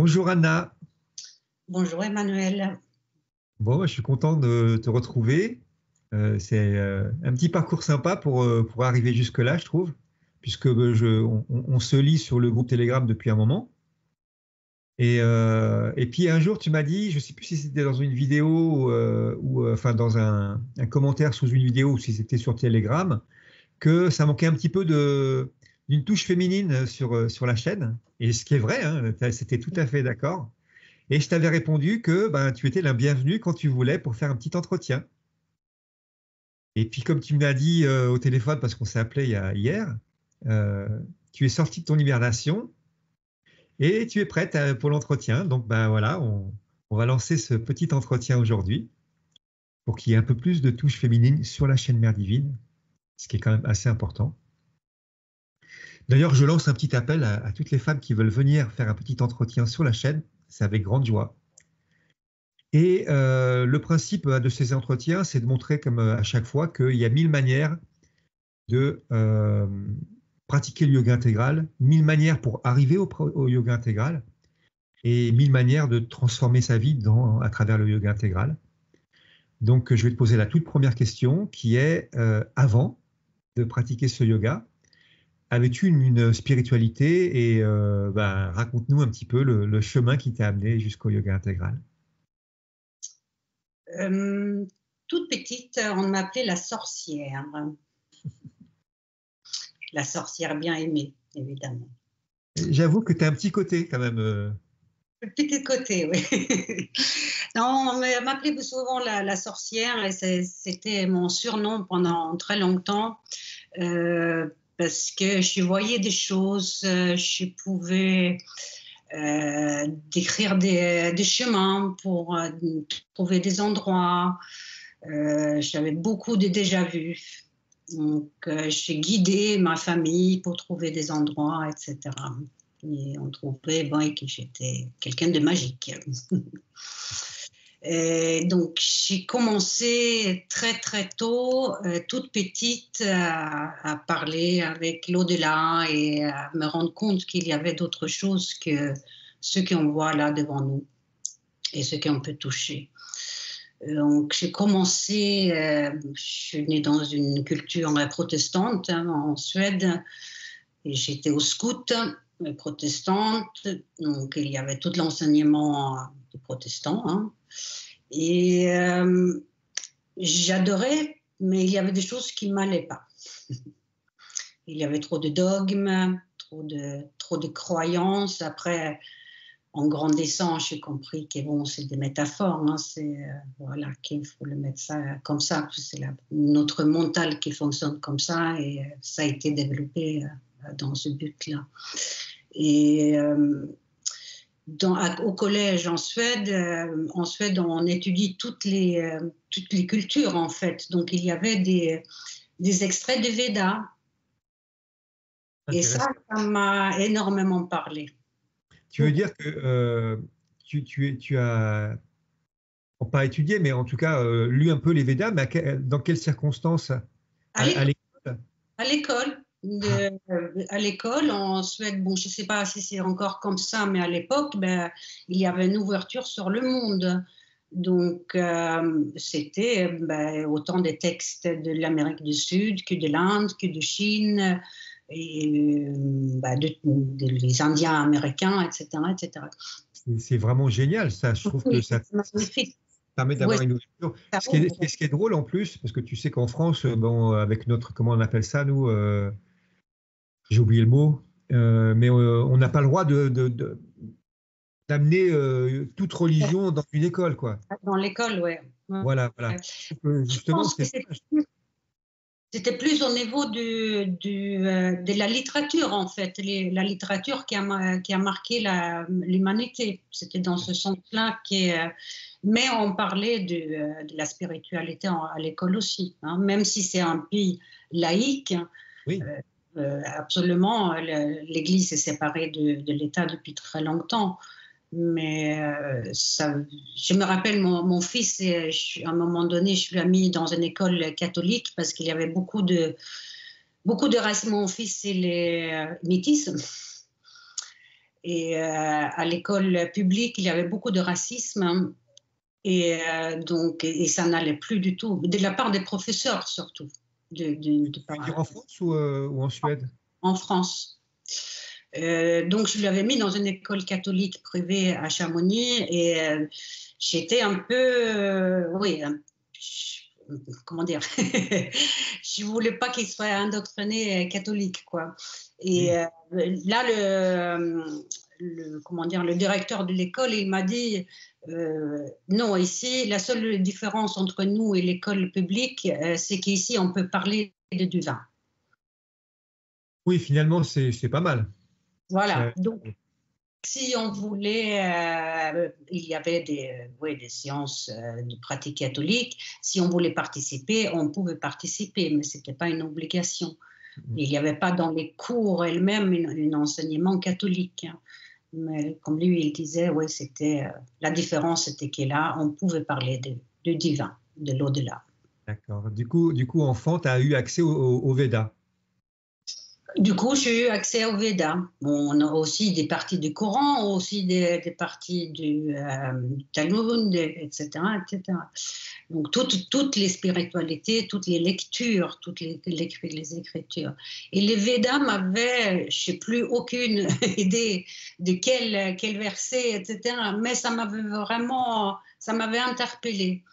Bonjour Anna. Bonjour Emmanuel. Bon, je suis content de te retrouver. C'est un petit parcours sympa pour arriver jusque-là, je trouve, puisque on se lit sur le groupe Telegram depuis un moment. Et puis un jour, tu m'as dit, je ne sais plus si c'était dans une vidéo ou enfin dans un commentaire sous une vidéo ou si c'était sur Telegram, que ça manquait un petit peu d'une touche féminine sur la chaîne. Et ce qui est vrai, hein, c'était tout à fait d'accord. Et je t'avais répondu que ben, tu étais la bienvenue quand tu voulais pour faire un petit entretien. Et puis comme tu me l'as dit au téléphone, parce qu'on s'est appelé hier, euh, tu es sortie de ton hibernation et tu es prête pour l'entretien. Donc ben voilà, on va lancer ce petit entretien aujourd'hui pour qu'il y ait un peu plus de touches féminines sur la chaîne Mère Divine, ce qui est quand même assez important. D'ailleurs, je lance un petit appel à toutes les femmes qui veulent venir faire un petit entretien sur la chaîne. C'est avec grande joie. Et le principe de ces entretiens, c'est de montrer, comme à chaque fois, qu'il y a 1000 manières de pratiquer le yoga intégral, 1000 manières pour arriver au yoga intégral et 1000 manières de transformer sa vie à travers le yoga intégral. Donc, je vais te poser la toute première question qui est, avant de pratiquer ce yoga, avais-tu une spiritualité et raconte-nous un petit peu le chemin qui t'a amené jusqu'au yoga intégral. Toute petite, on m'appelait la sorcière. La sorcière bien aimée, évidemment. J'avoue que tu as un petit côté quand même. Le petit côté, oui. Non, on m'appelait souvent la sorcière et c'était mon surnom pendant très longtemps parce que je voyais des choses, je pouvais décrire des chemins pour trouver des endroits. J'avais beaucoup de déjà-vus. Donc, j'ai guidé ma famille pour trouver des endroits, etc. Et on trouvait que j'étais quelqu'un de magique. Et donc, j'ai commencé très, très tôt, toute petite, à parler avec l'au-delà et à me rendre compte qu'il y avait d'autres choses que ce qu'on voit là devant nous et ce qu'on peut toucher. Donc, j'ai commencé, je suis née dans une culture protestante en Suède et j'étais au scout protestante, donc il y avait tout l'enseignement des protestants. Hein. Et j'adorais, mais il y avait des choses qui ne m'allaient pas. Il y avait trop de dogmes, trop de croyances. Après, en grandissant, j'ai compris que bon, c'est des métaphores, hein, voilà, qu'il faut le mettre ça comme ça. C'est notre mental qui fonctionne comme ça et ça a été développé dans ce but-là. Et au collège en Suède, on étudie toutes les cultures en fait. Donc il y avait des extraits de Védas. Et ça m'a énormément parlé. Tu veux dire que tu as, pas étudié, mais en tout cas lu un peu les Védas, mais dans quelles circonstances à l'école. À l'école, en Suède, bon, je ne sais pas si c'est encore comme ça, mais à l'époque, il y avait une ouverture sur le monde. Donc, c'était autant des textes de l'Amérique du Sud que de l'Inde, que de Chine, et les Indiens américains, etc. etc. C'est vraiment génial, ça. Je trouve que ça permet d'avoir une ouverture. Ce qui est drôle en plus, parce que tu sais qu'en France, bon, avec notre, comment on appelle ça, nous, j'ai oublié le mot, mais on n'a pas le droit d'amener toute religion dans une école, quoi. Dans l'école, oui. Voilà. Justement, c'était plus au niveau de la littérature, en fait, la littérature qui a marqué l'humanité. C'était dans ce sens-là mais on parlait de la spiritualité à l'école aussi, hein, même si c'est un pays laïque. Oui. Absolument, l'Église est séparée de l'État depuis très longtemps. Mais je me rappelle mon fils, à un moment donné, je l'ai mis dans une école catholique parce qu'il y avait beaucoup de races. Mon fils, il est métis. Et à l'école publique, il y avait beaucoup de racisme. Et ça n'allait plus du tout, de la part des professeurs surtout. En France ou en Suède? En France. Donc je l'avais mis dans une école catholique privée à Chamonix et j'étais un peu, comment dire, je voulais pas qu'il soit indoctriné catholique, quoi. Et là, comment dire, le directeur de l'école, il m'a dit non, ici, la seule différence entre nous et l'école publique, c'est qu'ici, on peut parler du vin. Oui, finalement, c'est pas mal. Voilà. Donc, si on voulait, il y avait des séances de pratique catholique. Si on voulait participer, on pouvait participer, mais ce n'était pas une obligation. Il n'y avait pas dans les cours elles-mêmes un enseignement catholique. Mais comme lui, il disait, oui, c'était la différence, c'était que là, on pouvait parler du divin, de l'au-delà. D'accord. Du coup, enfant, tu as eu accès au Veda. Du coup, j'ai eu accès au Veda. On a aussi des parties du Coran, aussi des parties du Talmud, etc., etc. Donc, toutes les spiritualités, toutes les lectures, toutes les écritures. Et les Védas m'avaient, je ne sais plus, aucune idée de quel verset, etc. Mais ça m'avait interpellée.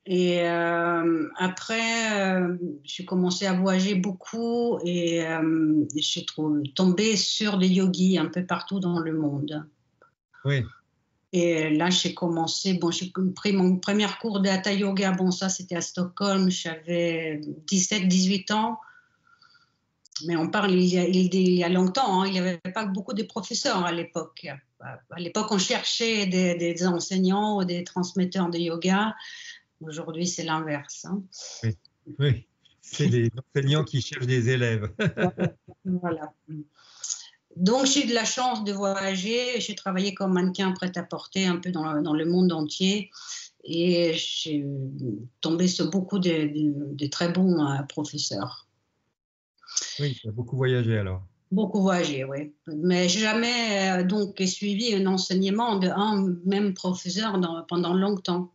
Et après, j'ai commencé à voyager beaucoup et je suis tombée sur des yogis un peu partout dans le monde. Oui. Et là, j'ai commencé, j'ai pris mon premier cours de Hatha Yoga. Bon, ça, c'était à Stockholm. J'avais 17-18 ans. Mais on parle il y a longtemps. Hein, il n'y avait pas beaucoup de professeurs à l'époque. À l'époque, on cherchait des enseignants ou des transmetteurs de yoga. Aujourd'hui, c'est l'inverse. Hein. Oui. C'est les enseignants qui cherchent des élèves. Voilà. Donc, j'ai eu de la chance de voyager. J'ai travaillé comme mannequin prêt-à-porter un peu dans le monde entier. Et j'ai tombé sur beaucoup de très bons professeurs. Oui, tu as beaucoup voyagé alors. Beaucoup voyagé, oui. Mais jamais donc suivi un enseignement d'un même professeur pendant longtemps.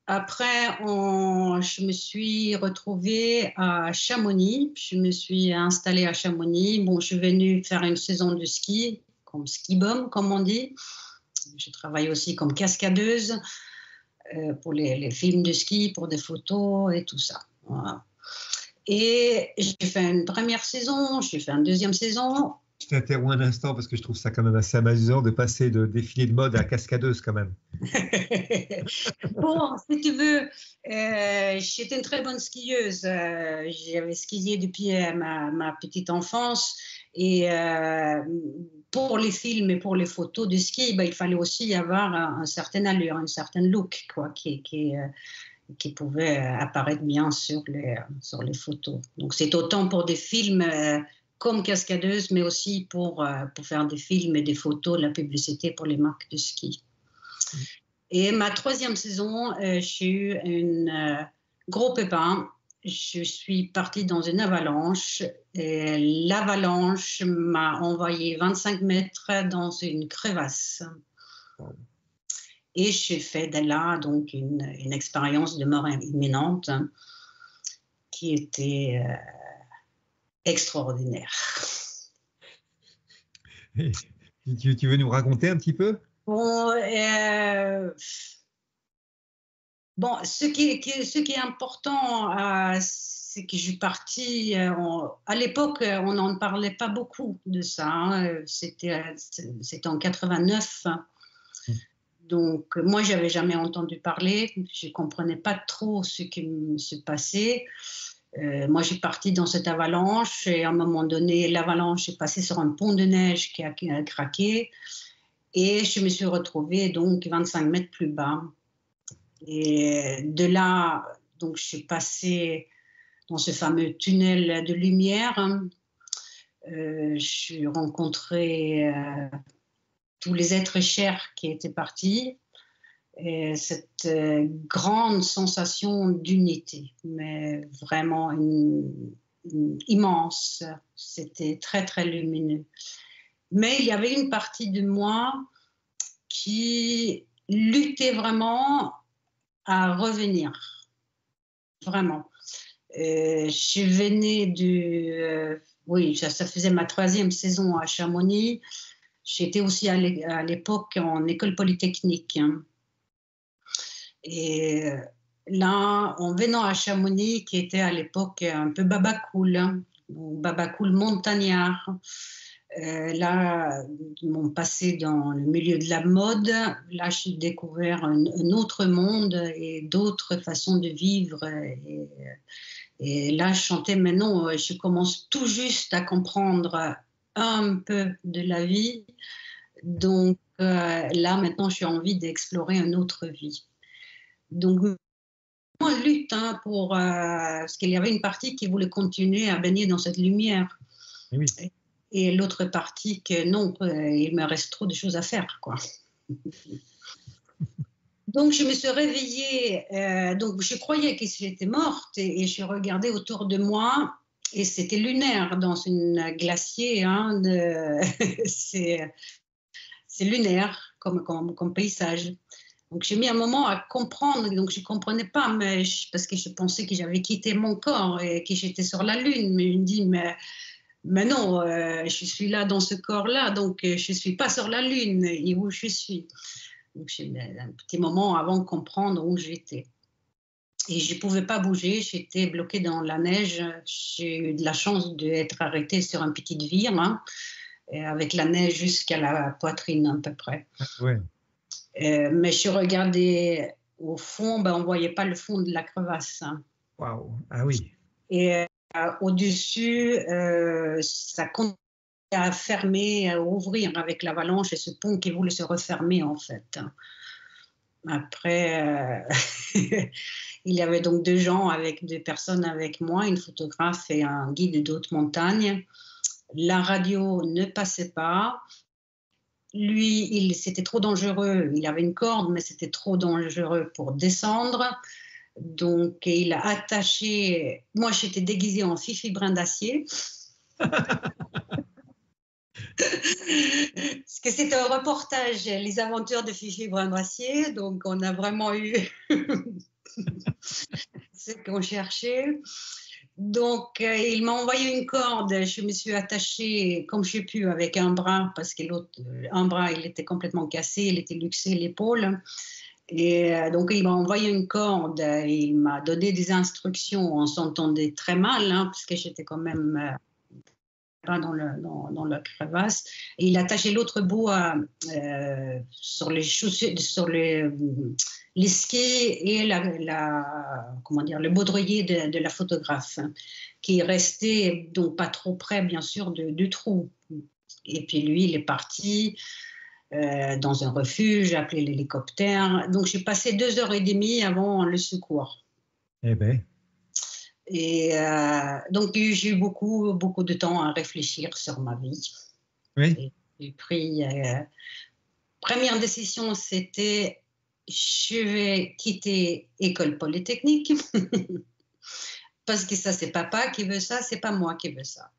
Après, je me suis retrouvée à Chamonix. Je me suis installée à Chamonix. Bon, je suis venue faire une saison de ski, comme ski bum, comme on dit. Je travaille aussi comme cascadeuse pour les films de ski, pour des photos et tout ça. Voilà. Et j'ai fait une première saison, j'ai fait une deuxième saison. Je t'interromps un instant parce que je trouve ça quand même assez amusant de passer de défilé de mode à cascadeuse quand même. Bon, si tu veux, j'étais une très bonne skieuse. J'avais skié depuis ma petite enfance. Et pour les films et pour les photos de ski, il fallait aussi avoir un certain allure, un certain look, quoi, qui pouvait apparaître bien sur les photos. Donc, c'est autant pour des films comme cascadeuse, mais aussi pour faire des films et des photos, de la publicité pour les marques de ski. Et ma troisième saison, j'ai eu un gros pépin. Je suis partie dans une avalanche. Et l'avalanche m'a envoyé 25 mètres dans une crevasse. Et j'ai fait de là donc une expérience de mort imminente qui était extraordinaire. Tu veux nous raconter un petit peu? Bon, ce qui est important, c'est que je suis partie. À l'époque, on n'en parlait pas beaucoup de ça. Hein, c'était en 89. Donc, moi, je n'avais jamais entendu parler. Je ne comprenais pas trop ce qui se passait. Moi, je suis partie dans cette avalanche et à un moment donné, l'avalanche est passée sur un pont de neige qui a craqué et je me suis retrouvée donc 25 mètres plus bas. Et de là, donc, je suis passée dans ce fameux tunnel de lumière. J'ai rencontré tous les êtres chers qui étaient partis. Et cette grande sensation d'unité, mais vraiment immense. C'était très, très lumineux. Mais il y avait une partie de moi qui luttait vraiment à revenir, vraiment. Je venais oui, ça faisait ma 3e saison à Chamonix. J'étais aussi à l'époque en école polytechnique. Hein. Et là, en venant à Chamonix, qui était à l'époque un peu babacool, hein, babacool montagnard, là, mon passé dans le milieu de la mode, là, j'ai découvert un autre monde et d'autres façons de vivre. Et là, je chantais, maintenant, je commence tout juste à comprendre un peu de la vie. Donc là, maintenant, j'ai envie d'explorer une autre vie. Donc, moi, je lutte hein, parce qu'il y avait une partie qui voulait continuer à baigner dans cette lumière. Oui. Et l'autre partie que non, il me reste trop de choses à faire, quoi. Donc, je me suis réveillée, donc je croyais que j'étais morte et je regardais autour de moi et c'était lunaire dans une glacier. Hein, c'est lunaire comme paysage. Donc, j'ai mis un moment à comprendre, donc je ne comprenais pas, parce que je pensais que j'avais quitté mon corps et que j'étais sur la Lune. Mais je me dis, mais non, je suis là dans ce corps-là, donc je ne suis pas sur la Lune et où je suis. Donc, j'ai mis un petit moment avant de comprendre où j'étais. Et je ne pouvais pas bouger, j'étais bloquée dans la neige. J'ai eu de la chance d'être arrêtée sur un petit vire, hein, avec la neige jusqu'à la poitrine à peu près. Ouais. Mais je regardais au fond, on ne voyait pas le fond de la crevasse. Hein. Waouh, ah oui. Et au-dessus, ça continuait à fermer, à ouvrir avec l'avalanche et ce pont qui voulait se refermer en fait. Après, il y avait donc 2 personnes avec moi, une photographe et un guide d'haute montagne. La radio ne passait pas. Lui, c'était trop dangereux. Il avait une corde, mais c'était trop dangereux pour descendre. Donc, il a attaché. Moi, j'étais déguisée en Fifi Brin d'Acier. Parce que c'était un reportage, les aventures de Fifi Brin d'Acier. Donc, on a vraiment eu ce qu'on cherchait. Donc, il m'a envoyé une corde. Je me suis attachée comme j'ai pu avec un bras, parce que un bras, il était complètement cassé, il était luxé l'épaule. Et donc, il m'a envoyé une corde. Il m'a donné des instructions. On s'entendait très mal, hein, parce que j'étais quand même pas dans la crevasse. Et il attachait l'autre bout sur les chaussures, sur les skis et le baudrier de la photographe, hein, qui restait donc pas trop près, bien sûr, du trou. Et puis lui, il est parti dans un refuge, j'ai appelé l'hélicoptère. Donc j'ai passé 2h30 avant le secours. Eh ben. Et donc j'ai eu beaucoup de temps à réfléchir sur ma vie. Oui. Et j'ai pris première décision, c'était je vais quitter école polytechnique parce que ça c'est papa qui veut ça, c'est pas moi qui veux ça.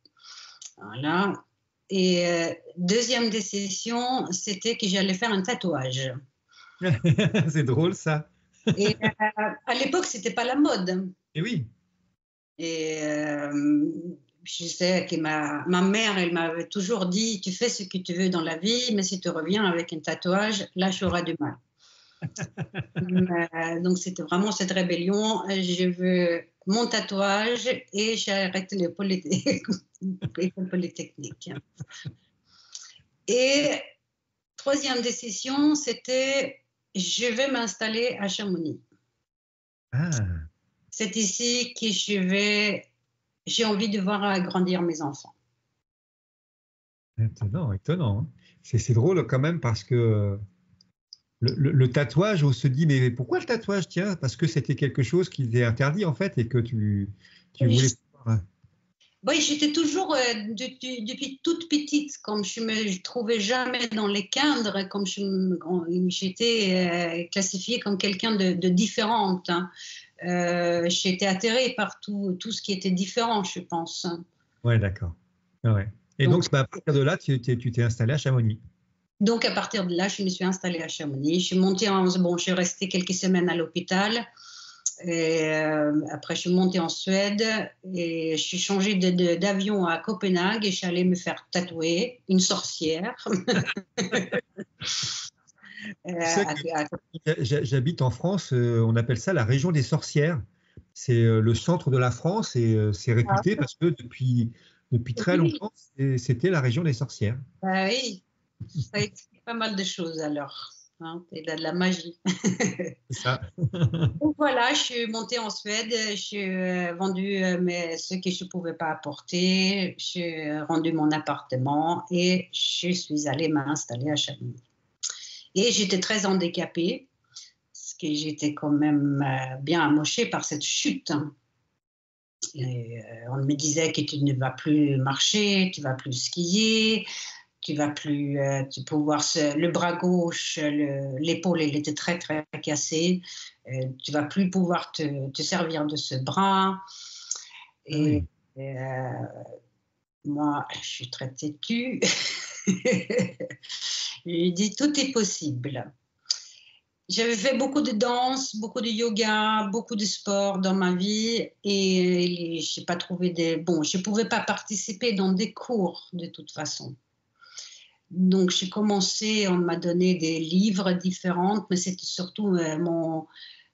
Voilà. Et deuxième décision, c'était que j'allais faire un tatouage. C'est drôle ça. Et à l'époque, c'était pas la mode. Et oui. Et je sais que ma mère, elle m'avait toujours dit, tu fais ce que tu veux dans la vie, mais si tu reviens avec un tatouage, là, tu auras du mal. Donc, c'était vraiment cette rébellion. Je veux mon tatouage et j'ai arrêté l'école polytechnique. Et troisième décision, c'était je vais m'installer à Chamonix. Ah. C'est ici que j'ai envie de voir grandir mes enfants. Étonnant, étonnant. Hein. C'est drôle quand même parce que le tatouage, on se dit, mais pourquoi le tatouage? Tiens, parce que c'était quelque chose qui était interdit en fait et que tu voulais pas. Oui, j'étais toujours, depuis toute petite, comme je me trouvais jamais dans les cadres, comme j'étais classifiée comme quelqu'un de différente. Hein. J'étais atterrée par tout ce qui était différent, je pense. Ouais, d'accord. Ah ouais. Et donc, à partir de là, tu t'es installé à Chamonix. Donc, à partir de là, je me suis installée à Chamonix. Je suis montée je suis restée quelques semaines à l'hôpital. Et après, je suis montée en Suède et je suis changée d'avion à Copenhague et je suis allée me faire tatouer une sorcière. J'habite en France, on appelle ça la région des sorcières. C'est le centre de la France et c'est réputé parce que depuis très longtemps, c'était la région des sorcières. Oui, ça explique pas mal de choses alors. Hein, c'est de la magie. C'est ça. Donc voilà, je suis montée en Suède, j'ai vendu ce que je ne pouvais pas apporter, j'ai rendu mon appartement et je suis allée m'installer à Chamonix. Et j'étais très handicapée, parce que j'étais quand même bien amochée par cette chute. Et, on me disait que tu ne vas plus marcher, tu ne vas plus skier, tu vas plus pouvoir le bras gauche, l'épaule elle était très très cassée, tu vas plus pouvoir te servir de ce bras. Et, moi, je suis très têtue. Je lui ai dit tout est possible. J'avais fait beaucoup de danse, beaucoup de yoga, beaucoup de sport dans ma vie et je n'ai pas trouvé je ne pouvais pas participer dans des cours de toute façon. Donc, j'ai commencé, on m'a donné des livres différents, mais c'était surtout mon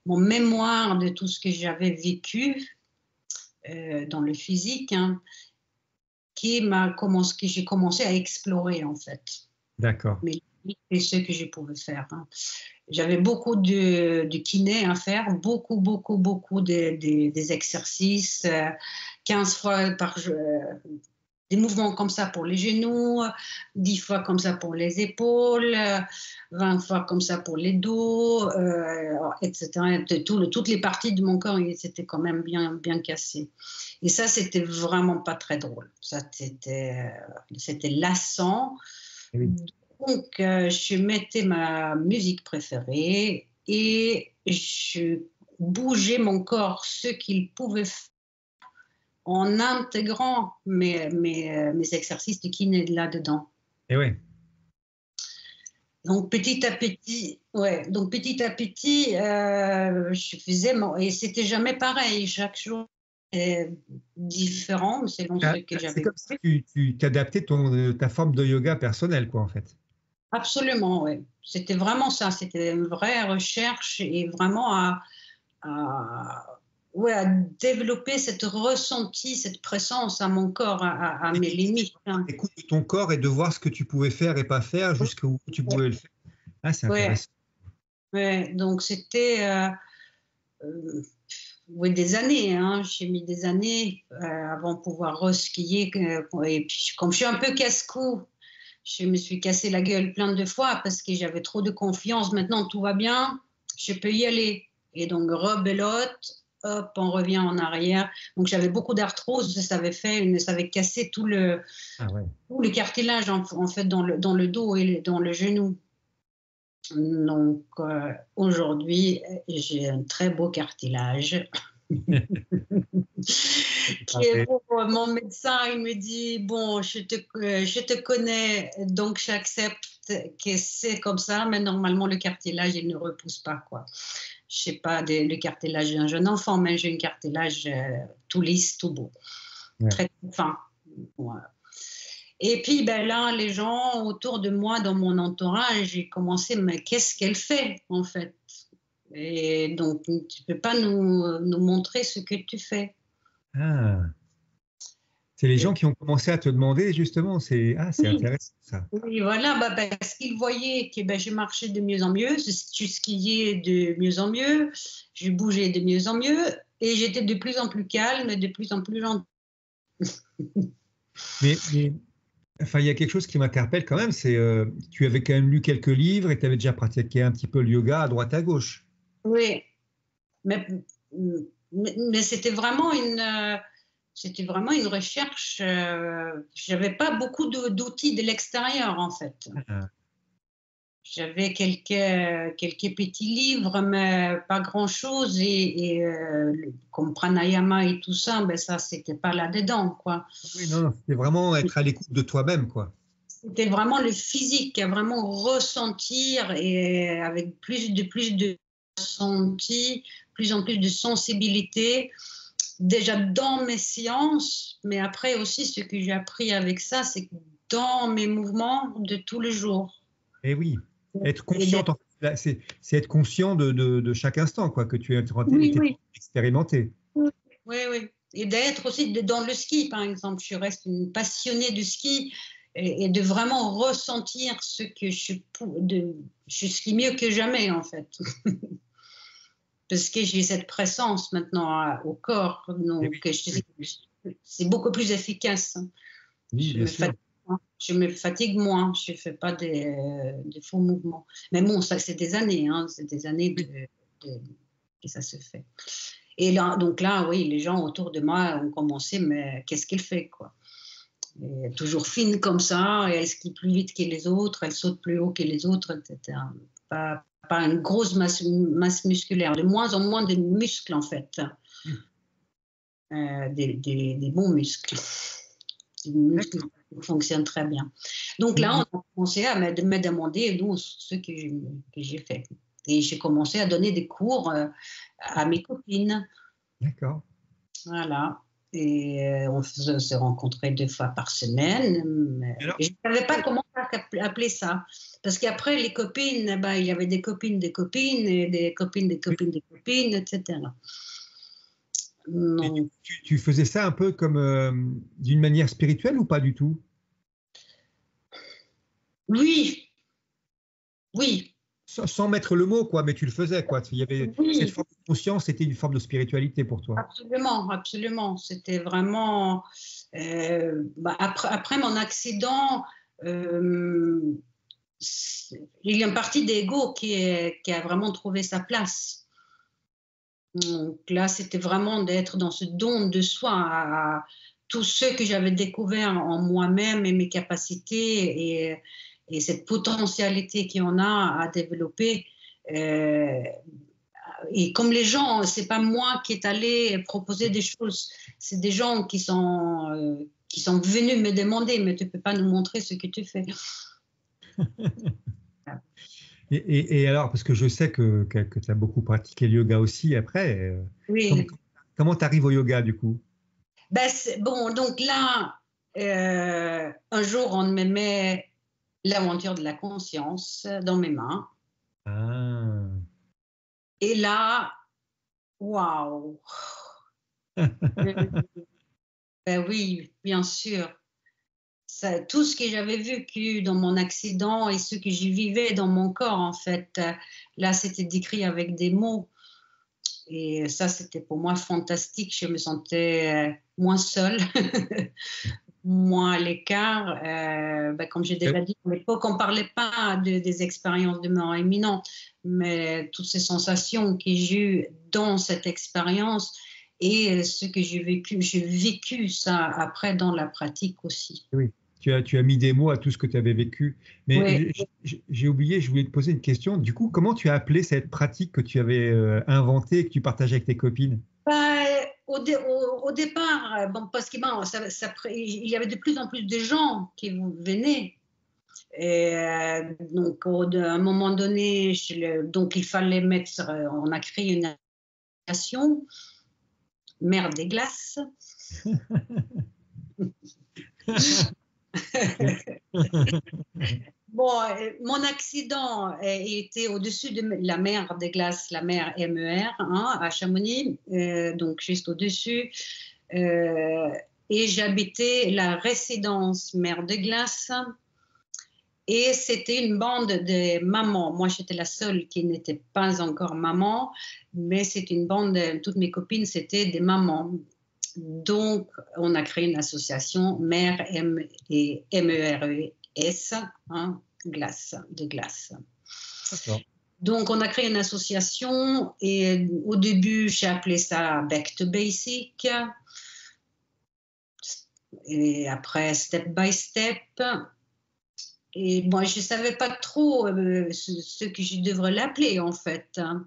mémoire de tout ce que j'avais vécu dans le physique que j'ai commencé à explorer, en fait. D'accord. Mais c'est ce que je pouvais faire. J'avais beaucoup de kiné à faire, beaucoup des exercices, 15 fois par jour. Des mouvements comme ça pour les genoux, 10 fois comme ça pour les épaules, 20 fois comme ça pour les dos, etc. Toutes les parties de mon corps, c'était quand même bien cassé. Et ça, c'était vraiment pas très drôle. Ça, c'était lassant. Oui. Donc, je mettais ma musique préférée et je bougeais mon corps, ce qu'il pouvait faire, en intégrant mes exercices de kiné là-dedans. Et ouais. Donc petit à petit, je faisais et c'était jamais pareil. Chaque jour est différent selon ce que j'avais. C'est comme si tu t'adaptais ta forme de yoga personnelle, quoi, en fait. Absolument, oui. C'était vraiment ça. C'était une vraie recherche et vraiment à développer cette ressenti, cette présence à mon corps, à mes limites. Écoute ton corps et de voir ce que tu pouvais faire et pas faire, jusqu'où tu pouvais le faire. Ah, c'est intéressant. Ouais, donc c'était des années. J'ai mis des années avant de pouvoir reskier. Et puis, comme je suis un peu casse-cou, je me suis cassé la gueule plein de fois parce que j'avais trop de confiance. Maintenant, tout va bien, je peux y aller. Et donc, rebelote, hop, on revient en arrière. Donc, j'avais beaucoup d'arthrose, ça avait cassé tout le cartilage en fait dans le dos et dans le genou. Donc, aujourd'hui, j'ai un très beau cartilage. Mon médecin, il me dit, bon, je te connais, donc j'accepte que c'est comme ça, mais normalement, le cartilage, il ne repousse pas, quoi. Je sais pas le cartilage d'un jeune enfant, mais j'ai un cartilage tout lisse, tout beau, très fin. Voilà. Et puis, là, les gens autour de moi, dans mon entourage, j'ai commencé, mais qu'est-ce qu'elle fait, en fait? Et donc, tu ne peux pas nous montrer ce que tu fais. Ah. C'est les gens qui ont commencé à te demander, justement. C'est intéressant, ça. Oui, voilà, parce qu'ils voyaient que je marchais de mieux en mieux, je skiais de mieux en mieux, je bougeais de mieux en mieux, et j'étais de plus en plus calme, de plus en plus gentille. Mais enfin, il y a quelque chose qui m'interpelle quand même, c'est tu avais quand même lu quelques livres et tu avais déjà pratiqué un petit peu le yoga à droite à gauche. Oui, mais c'était vraiment une recherche. Je n'avais pas beaucoup d'outils de l'extérieur, en fait. J'avais quelques petits livres, mais pas grand-chose. Comme pranayama et tout ça, ben ça, c'était pas là-dedans, quoi. Oui, non, non, c'était vraiment être à l'écoute de toi-même, quoi. C'était vraiment le physique, vraiment ressentir et avec plus de ressenti, plus en plus de sensibilité, déjà dans mes séances, mais après aussi ce que j'ai appris avec ça, c'est que dans mes mouvements de tous les jours. Et oui, être Et consciente, en fait, là, c'est être conscient de chaque instant, quoi, que tu es oui, oui, expérimenté. oui, oui. Et d'être aussi dans le ski, par exemple. Je reste une passionnée du ski et de vraiment ressentir ce que je skie mieux que jamais, en fait. Parce que j'ai cette présence maintenant au corps, donc c'est beaucoup plus efficace. Oui, bien sûr. Je me fatigue moins, je ne fais pas des faux mouvements. Mais bon, ça, c'est des années, hein, c'est des années que ça se fait. Et là, donc là, oui, les gens autour de moi ont commencé, mais qu'est-ce qu'elle fait, quoi? Et toujours fine comme ça, et elle skie plus vite que les autres, elle saute plus haut que les autres, etc. Pas une grosse masse musculaire, de moins en moins de muscles, en fait. Des bons muscles. Des muscles qui fonctionnent très bien. Donc là, on a commencé à me demander, nous, ce que j'ai fait. Et j'ai commencé à donner des cours à mes copines. D'accord. Voilà. Et on se rencontrait 2 fois par semaine. Et je ne savais pas comment appeler ça. Parce qu'après, les copines, ben, il y avait des copines, et des copines, etc. Et tu faisais ça un peu comme d'une manière spirituelle ou pas du tout? Oui, oui. Sans mettre le mot, quoi, mais tu le faisais, quoi. Il y avait cette forme de conscience, c'était une forme de spiritualité pour toi. Absolument, absolument. C'était vraiment. Après mon accident, il y a une partie d'ego qui a vraiment trouvé sa place. Donc là, c'était vraiment d'être dans ce don de soi à tout ce que j'avais découvert en moi-même et mes capacités et cette potentialité qu'il y en a à développer. Et comme les gens, c'est pas moi qui est allé proposer des choses, c'est des gens qui sont venus me demander, mais tu peux pas nous montrer ce que tu fais. Et alors, parce que je sais que tu as beaucoup pratiqué le yoga aussi après, Oui. comment tu arrives au yoga du coup? Ben, bon, donc là, un jour, on me met l'aventure de la conscience dans mes mains. Ah. Et là, waouh! Ben oui, bien sûr. Ça, tout ce que j'avais vécu dans mon accident et ce que je vivais dans mon corps, en fait, là, c'était décrit avec des mots. Et ça, c'était pour moi fantastique. Je me sentais moins seule, moins à l'écart. Comme j'ai déjà dit, à l'époque, on ne parlait pas des expériences de mort imminente, mais toutes ces sensations que j'ai eues dans cette expérience et ce que j'ai vécu ça après dans la pratique aussi. Oui, tu as mis des mots à tout ce que tu avais vécu. Mais Oui. j'ai oublié, je voulais te poser une question. Du coup, comment tu as appelé cette pratique que tu avais inventée et que tu partageais avec tes copines? Au départ, parce qu'il y avait de plus en plus de gens qui venaient. Et donc, à un moment donné, donc il fallait on a créé une association, Mère des Glaces. Bon, mon accident était au-dessus de la mer des Glaces, la mer MER, hein, à Chamonix, donc juste au-dessus. Et j'habitais la résidence Mer de Glace. Et c'était une bande de mamans. Moi, j'étais la seule qui n'était pas encore maman, mais c'est une bande, toutes mes copines, c'était des mamans. Donc, on a créé une association Mère MERES, hein, glace, de glace. Donc, on a créé une association et au début, j'ai appelé ça Back to Basic. Et après, Step by Step. Et moi, je ne savais pas trop ce que je devrais l'appeler, en fait, hein.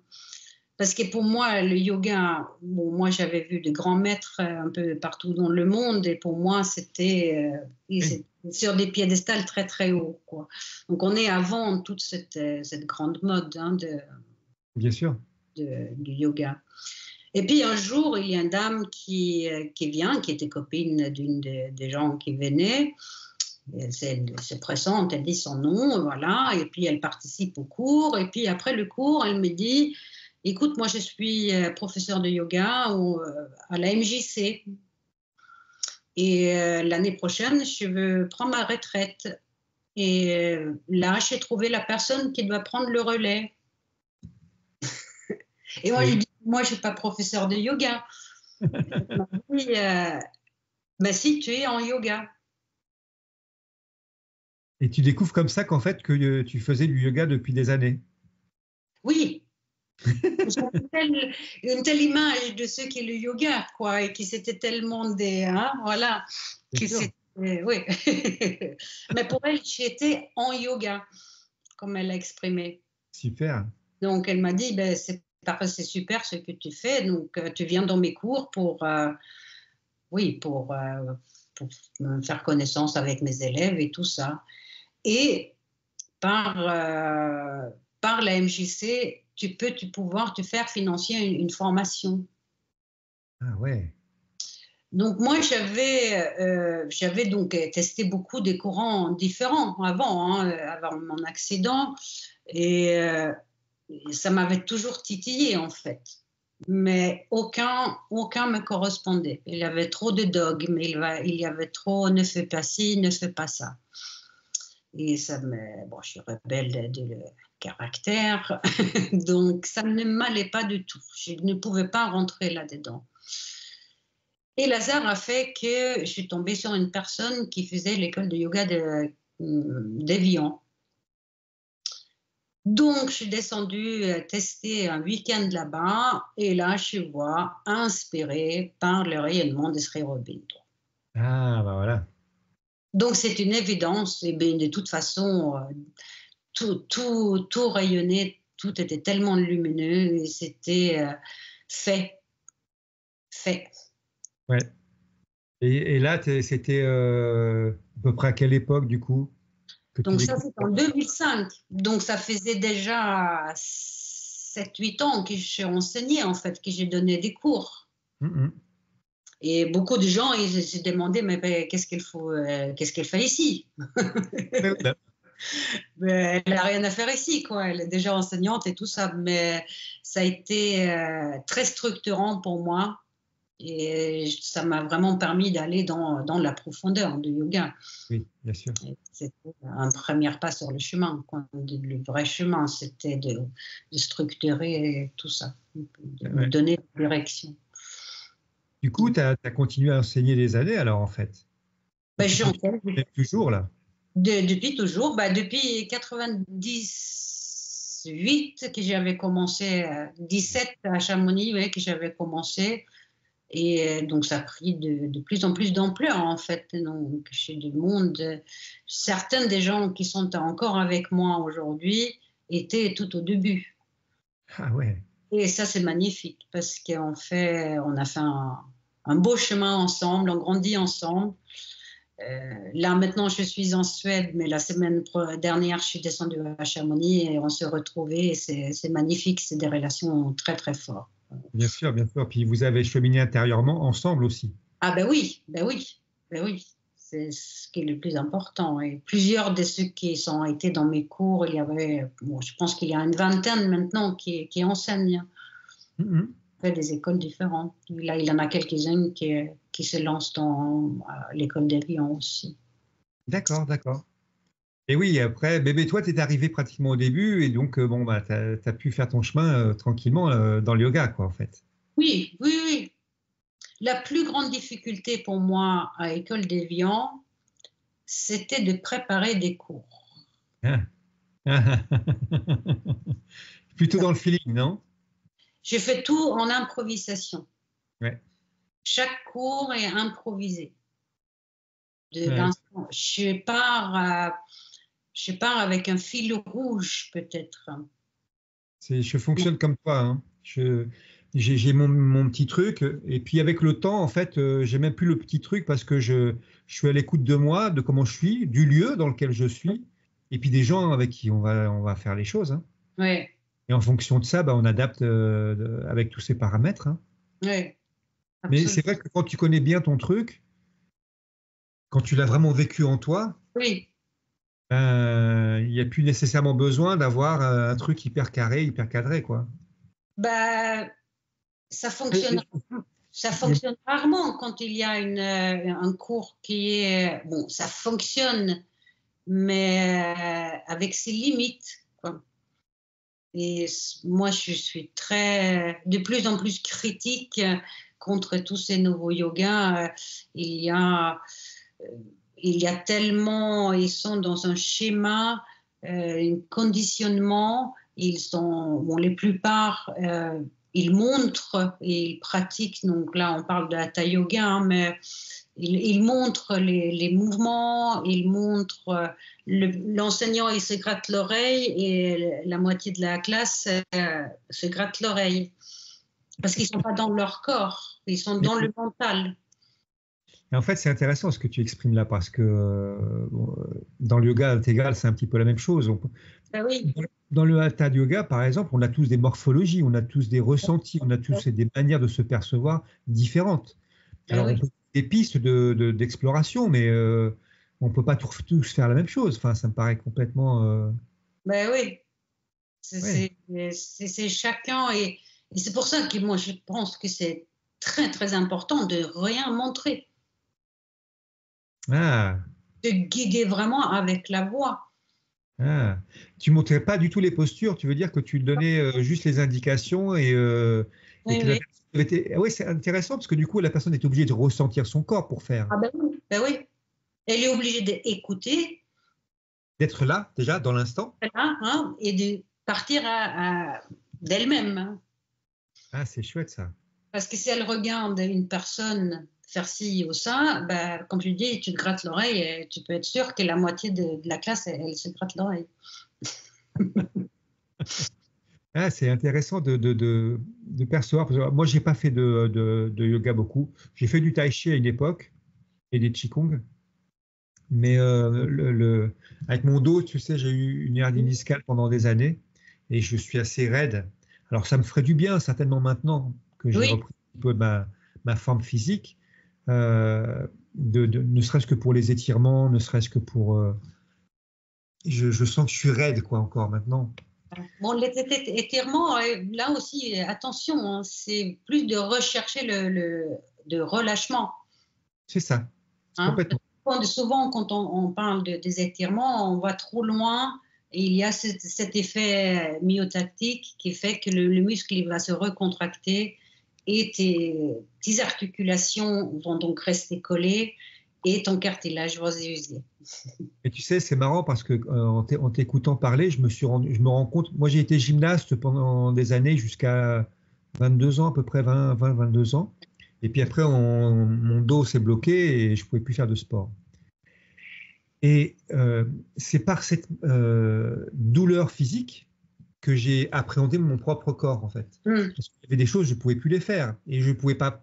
Parce que pour moi, le yoga, bon, moi, j'avais vu de grands maîtres un peu partout dans le monde, et pour moi, c'était Oui, sur des piédestals très, très hauts, quoi. Donc, on est avant toute cette grande mode, hein, bien sûr. du yoga. Et puis, un jour, il y a une dame qui vient, qui était copine d'une des gens qui venaient. Elle se présente, elle dit son nom, voilà, et puis elle participe au cours. Et puis après le cours, elle me dit, écoute, moi je suis professeure de yoga à la MJC. Et l'année prochaine, je veux prendre ma retraite. Et là, j'ai trouvé la personne qui doit prendre le relais. Et moi, je Oui. dis, moi, je ne suis pas professeure de yoga. Elle m'a dit, ben, si, tu es en yoga. Et tu découvres comme ça qu'en fait, que tu faisais du yoga depuis des années. Oui, j'ai une telle image de ce qu'est le yoga, quoi, et qui c'était tellement des, hein, voilà, Bien que sûr. c'était, oui. Mais pour elle, j'étais en yoga, comme elle l'a exprimé. Super. Donc, elle m'a dit, ben, c'est super ce que tu fais, donc tu viens dans mes cours oui, pour me faire connaissance avec mes élèves et tout ça. Et par, par la MJC, tu pouvoir te faire financer une formation. Ah ouais. Donc moi, j'avais donc testé beaucoup des courants différents avant, hein, avant mon accident, et ça m'avait toujours titillé en fait. Mais aucun me correspondait. Il y avait trop de dogmes, il y avait trop ne fais pas ci, ne fais pas ça. Et bon, je suis rebelle de caractère, donc ça ne m'allait pas du tout. Je ne pouvais pas rentrer là-dedans. Et Lazare a fait que je suis tombée sur une personne qui faisait l'école de yoga d'Évian. Donc, je suis descendue tester un week-end là-bas, et là, je vois inspirée par le rayonnement de Sri Aurobindo. Ah, bah voilà. Donc, c'est une évidence, et bien, de toute façon, tout rayonnait, tout était tellement lumineux, et c'était fait, fait. Ouais. Et là, c'était à peu près à quelle époque, du coup, que tu Donc ça, découvres c'est ça? en 2005. Donc ça faisait déjà 7-8 ans que je enseignais, en fait, que j'ai donné des cours. Mhm. Et beaucoup de gens, ils se demandaient, mais ben, qu'est-ce qu'elle fait ici? Ouais, ouais. Ben, elle n'a rien à faire ici, quoi. Elle est déjà enseignante et tout ça. Mais ça a été très structurant pour moi. Et ça m'a vraiment permis d'aller dans la profondeur du yoga. Oui, bien sûr. C'était un premier pas sur le chemin, quoi. Le vrai chemin, c'était de structurer tout ça, de me Ouais. donner une direction. Du coup, tu as continué à enseigner des années, alors, en fait. Et Ben, tu continues j'enseigne même toujours, là. depuis toujours, ben, depuis 98 que j'avais commencé, 17 à Chamonix, ouais, que j'avais commencé. Et donc, ça a pris de plus en plus d'ampleur, en fait. Donc, chez du monde, certains des gens qui sont encore avec moi aujourd'hui étaient tout au début. Ah ouais. Et ça, c'est magnifique parce on a fait un beau chemin ensemble, on grandit ensemble. Là, maintenant, je suis en Suède, mais la semaine dernière, je suis descendue à Chamonix et on s'est retrouvés. Et c'est magnifique, c'est des relations très, très fortes. Bien sûr, bien sûr. Puis vous avez cheminé intérieurement ensemble aussi. Ah ben oui, ben oui, ben oui. C'est ce qui est le plus important. Et plusieurs de ceux qui ont été dans mes cours, il y avait, bon, je pense qu'il y a une vingtaine maintenant qui enseignent, Mhm. fait des écoles différentes. Là, il y en a quelques-unes qui se lancent dans l'école des Lyon aussi. D'accord, d'accord. Et oui, après, bébé, toi, tu es arrivé pratiquement au début, et donc, bon, bah, tu as pu faire ton chemin tranquillement dans le yoga, quoi, en fait. Oui, oui, oui. La plus grande difficulté pour moi à École d'Évian, c'était de préparer des cours. Hein. Plutôt dans le feeling, non? J'ai fait tout en improvisation. Ouais. Chaque cours est improvisé. De Ouais. l'instant. Je pars. je sais pas, avec un fil rouge peut-être. Je fonctionne comme toi, hein. J'ai mon petit truc, et puis avec le temps, en fait, j'ai même plus le petit truc parce que je suis à l'écoute de moi, de comment je suis, du lieu dans lequel je suis, et puis des gens avec qui on va faire les choses, hein. Oui, Et en fonction de ça, bah, on adapte avec tous ces paramètres, hein. oui, Mais c'est absolument. vrai que quand tu connais bien ton truc, quand tu l'as vraiment vécu en toi, Oui, il n'y a plus nécessairement besoin d'avoir un truc hyper carré, hyper cadré, quoi. bah, ça Et- fonctionne. et- Ça et- fonctionne rarement quand il y a un cours qui est... Bon, ça fonctionne, mais avec ses limites, quoi. Et moi, je suis de plus en plus critique contre tous ces nouveaux yogas. Il y a, euh, il y a tellement, ils sont dans un schéma, un conditionnement. Ils sont, bon, les plupart, ils montrent et ils pratiquent. Donc là, on parle de hatha yoga, hein, mais il montre les mouvements, il montre l'enseignant, il se gratte l'oreille et la moitié de la classe se gratte l'oreille parce qu'ils ne sont pas dans leur corps, ils sont mais- dans le mental. Et en fait, c'est intéressant ce que tu exprimes là, parce que bon, dans le yoga intégral, c'est un petit peu la même chose. Ben oui, Dans le hatha yoga, par exemple, on a tous des morphologies, on a tous des ressentis, on a tous des manières de se percevoir différentes. ben Alors, on oui, peut des pistes d'exploration, mais on ne peut pas tous faire la même chose. Enfin, ça me paraît complètement. ben oui. Ouais. C'est chacun et c'est pour ça que moi je pense que c'est très très important de rien montrer, Ah, de guider vraiment avec la voix. ah. Tu montrais pas du tout les postures, tu veux dire que tu donnais juste les indications et Oui, que la oui. personne était. Ah oui, c'est intéressant parce que du coup, la personne est obligée de ressentir son corps pour faire. Ah ben oui. Ben oui. Elle est obligée d'écouter, D'être là, déjà, dans l'instant. voilà, hein, et de partir d'elle-même, hein. Ah, c'est chouette ça. Parce que si elle regarde une personne faire ci ou ça, ben, comme tu dis, tu te grattes l'oreille et tu peux être sûr que la moitié de la classe, elle se gratte l'oreille. Ah, c'est intéressant de percevoir. Parce que moi, j'ai pas fait de yoga beaucoup. J'ai fait du tai chi à une époque et des qigong. Mais avec mon dos, tu sais, j'ai eu une hernie discale pendant des années et je suis assez raide. Alors, ça me ferait du bien, certainement maintenant que j'ai Oui, repris un peu ma forme physique, ne serait-ce que pour les étirements, ne serait-ce que pour. Je sens que je suis raide, quoi, encore maintenant. bon, les étirements, là aussi, attention, hein, c'est plus de rechercher de relâchement. C'est ça, c'est Hein. complètement. Souvent, quand on parle des étirements, on va trop loin et il y a cet effet myotactique qui fait que le muscle il va se recontracter et tes articulations vont donc rester collées et ton cartilage va s'user. Et tu sais, c'est marrant parce que en t'écoutant parler, je me rends compte. Moi, j'ai été gymnaste pendant des années jusqu'à 22 ans, à peu près 22 ans. Et puis après, mon dos s'est bloqué et je pouvais plus faire de sport. Et c'est par cette douleur physique que j'ai appréhendé mon propre corps, en fait. Mm. Parce qu'il y avait des choses, je ne pouvais plus les faire. Et je ne pouvais pas.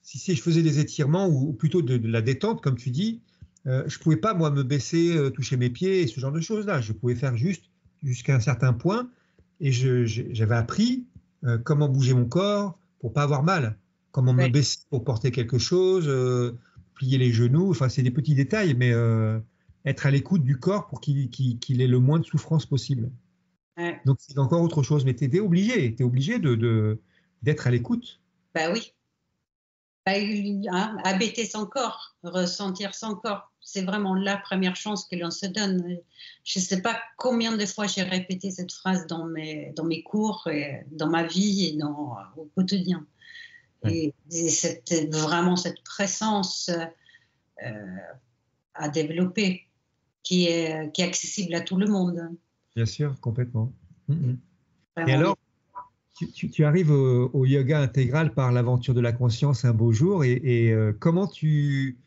Si je faisais des étirements ou plutôt de la détente, comme tu dis, je ne pouvais pas, moi, me baisser, toucher mes pieds et ce genre de choses-là. Je pouvais faire juste jusqu'à un certain point. Et j'avais appris comment bouger mon corps pour pas avoir mal. Comment me Ouais, baisser pour porter quelque chose, plier les genoux. Enfin, c'est des petits détails, mais être à l'écoute du corps pour qu'il ait le moins de souffrance possible. ouais. Donc, c'est encore autre chose. Mais tu étais obligé, d'être à l'écoute. Bah oui. Bah, hein, habiter son corps, ressentir son corps, c'est vraiment la première chance que l'on se donne. Je ne sais pas combien de fois j'ai répété cette phrase dans mes cours, et dans ma vie et au quotidien. Ouais, Et vraiment cette présence à développer qui est accessible à tout le monde. bien sûr, complètement. Et Et vraiment, alors, tu arrives au yoga intégral par l'aventure de la conscience un beau jour et comment tu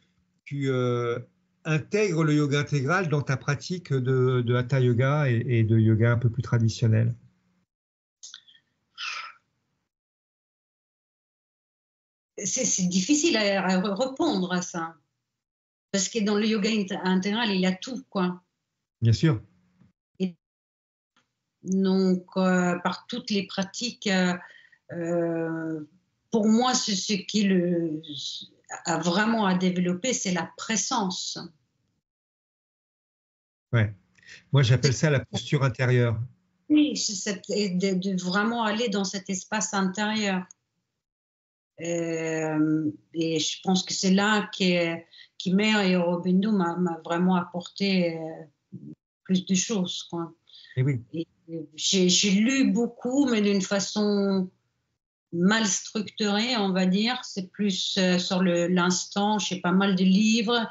intègres le yoga intégral dans ta pratique de hatha yoga et de yoga un peu plus traditionnel? C'est difficile à répondre à ça. Parce que dans le yoga intégral, il y a tout, quoi. Bien sûr. Et donc, par toutes les pratiques, pour moi, ce qui a vraiment à développer, c'est la présence. Ouais. Moi, j'appelle ça la posture intérieure. Oui, de vraiment aller dans cet espace intérieur. Et je pense que c'est là qu'Imer et Aurobindo m'a vraiment apporté plus de choses, quoi. Et oui. Et j'ai lu beaucoup, mais d'une façon mal structurée, on va dire. C'est plus sur l'instant. J'ai pas mal de livres.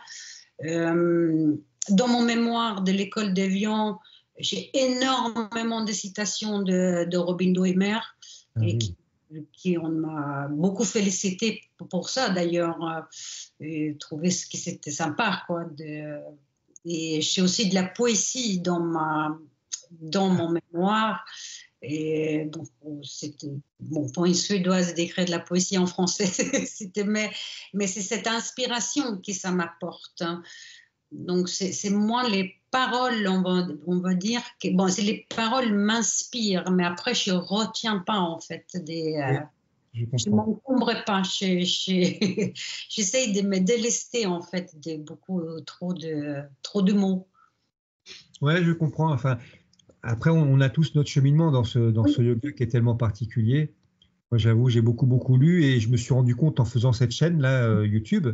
Dans mon mémoire de l'école d'Evian, j'ai énormément de citations d'Aurobindo et Imer, et qui on m'a beaucoup félicité pour ça d'ailleurs, et trouvé que c'était sympa, quoi. Et j'ai aussi de la poésie dans mon mémoire. Et donc, c'était bon, pour une Suédoise d'écrire de la poésie en français, mais c'est cette inspiration que ça m'apporte. Donc, c'est moins les paroles, on va dire que bon, c'est les paroles m'inspirent, mais après je retiens pas en fait je m'encombre pas. J'essaye de me délester en fait de trop de mots. Ouais, je comprends. Enfin, après, on a tous notre cheminement dans ce yoga qui est tellement particulier. Moi, j'avoue, j'ai beaucoup lu et je me suis rendu compte en faisant cette chaîne-là, YouTube,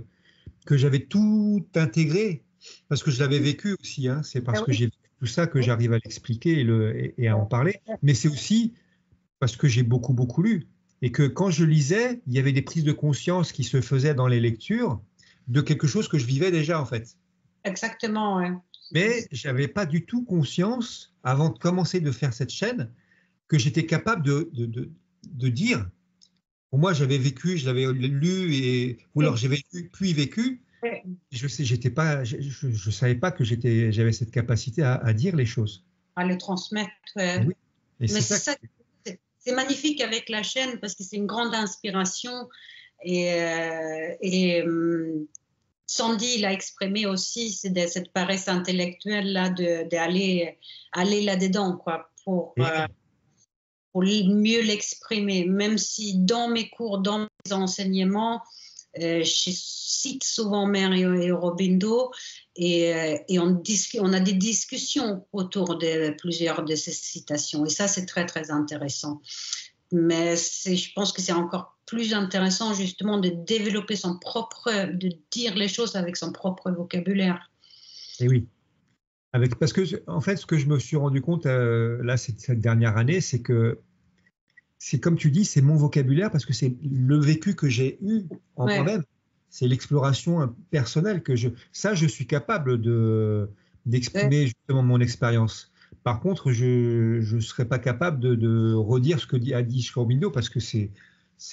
que j'avais tout intégré parce que je l'avais vécu aussi. Hein. C'est parce que j'ai vécu tout ça que j'arrive à l'expliquer et à en parler. Mais c'est aussi parce que j'ai beaucoup lu et que quand je lisais, il y avait des prises de conscience qui se faisaient dans les lectures de quelque chose que je vivais déjà, en fait. Exactement, ouais. Mais je n'avais pas du tout conscience, avant de commencer de faire cette chaîne, que j'étais capable de dire. Pour moi, j'avais vécu, je l'avais lu, ou alors j'avais lu, puis vécu. Je savais pas que j'avais cette capacité à dire les choses. À le transmettre. Oui. Et mais c'est magnifique avec la chaîne parce que c'est une grande inspiration. Et Sandy l'a exprimé aussi, c'est cette paresse intellectuelle là d'aller là-dedans, quoi, pour mieux l'exprimer. Même si dans mes cours, dans mes enseignements, je cite souvent Mer et Aurobindo et on a des discussions autour de plusieurs de ces citations. Et ça, c'est très, très intéressant. Mais je pense que c'est encore plus intéressant justement de développer de dire les choses avec son propre vocabulaire. Et oui. Parce que, en fait, ce que je me suis rendu compte là, cette dernière année, c'est que c'est comme tu dis, c'est mon vocabulaire parce que c'est le vécu que j'ai eu en moi-même. C'est l'exploration personnelle je suis capable d'exprimer justement mon expérience. Par contre, je ne serais pas capable de redire ce que a dit Aurobindo parce que c'est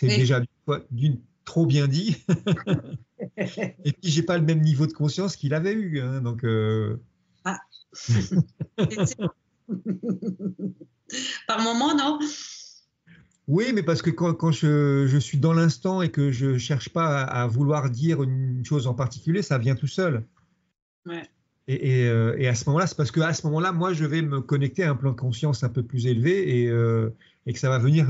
déjà trop bien dit. Et puis, j'ai pas le même niveau de conscience qu'il avait eu. Hein, donc, Par moment, non? Oui, mais parce que quand je suis dans l'instant et que je cherche pas à vouloir dire une chose en particulier, ça vient tout seul. Ouais. Et à ce moment-là, c'est parce qu'à ce moment-là, moi, je vais me connecter à un plan de conscience un peu plus élevé et que ça va venir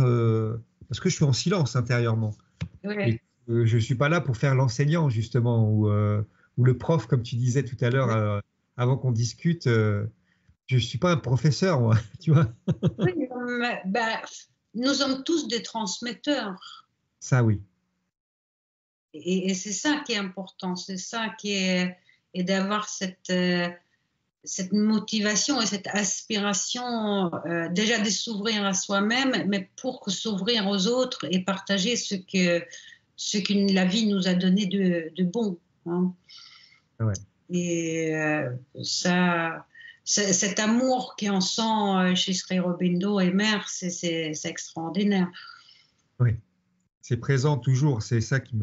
parce que je suis en silence intérieurement. Ouais. Et je suis pas là pour faire l'enseignant, justement, ou le prof, comme tu disais tout à l'heure, avant qu'on discute. Je suis pas un professeur, moi, tu vois. Oui, nous sommes tous des transmetteurs. Ça, oui. Et c'est ça qui est important, c'est ça qui est, et d'avoir cette motivation et cette aspiration déjà de s'ouvrir à soi-même, mais pour s'ouvrir aux autres et partager ce que la vie nous a donné de bon. Hein. Ouais. Et cet amour qu'on sent chez Sri Aurobindo et Mer, c'est extraordinaire. Oui, c'est présent toujours. C'est ça qui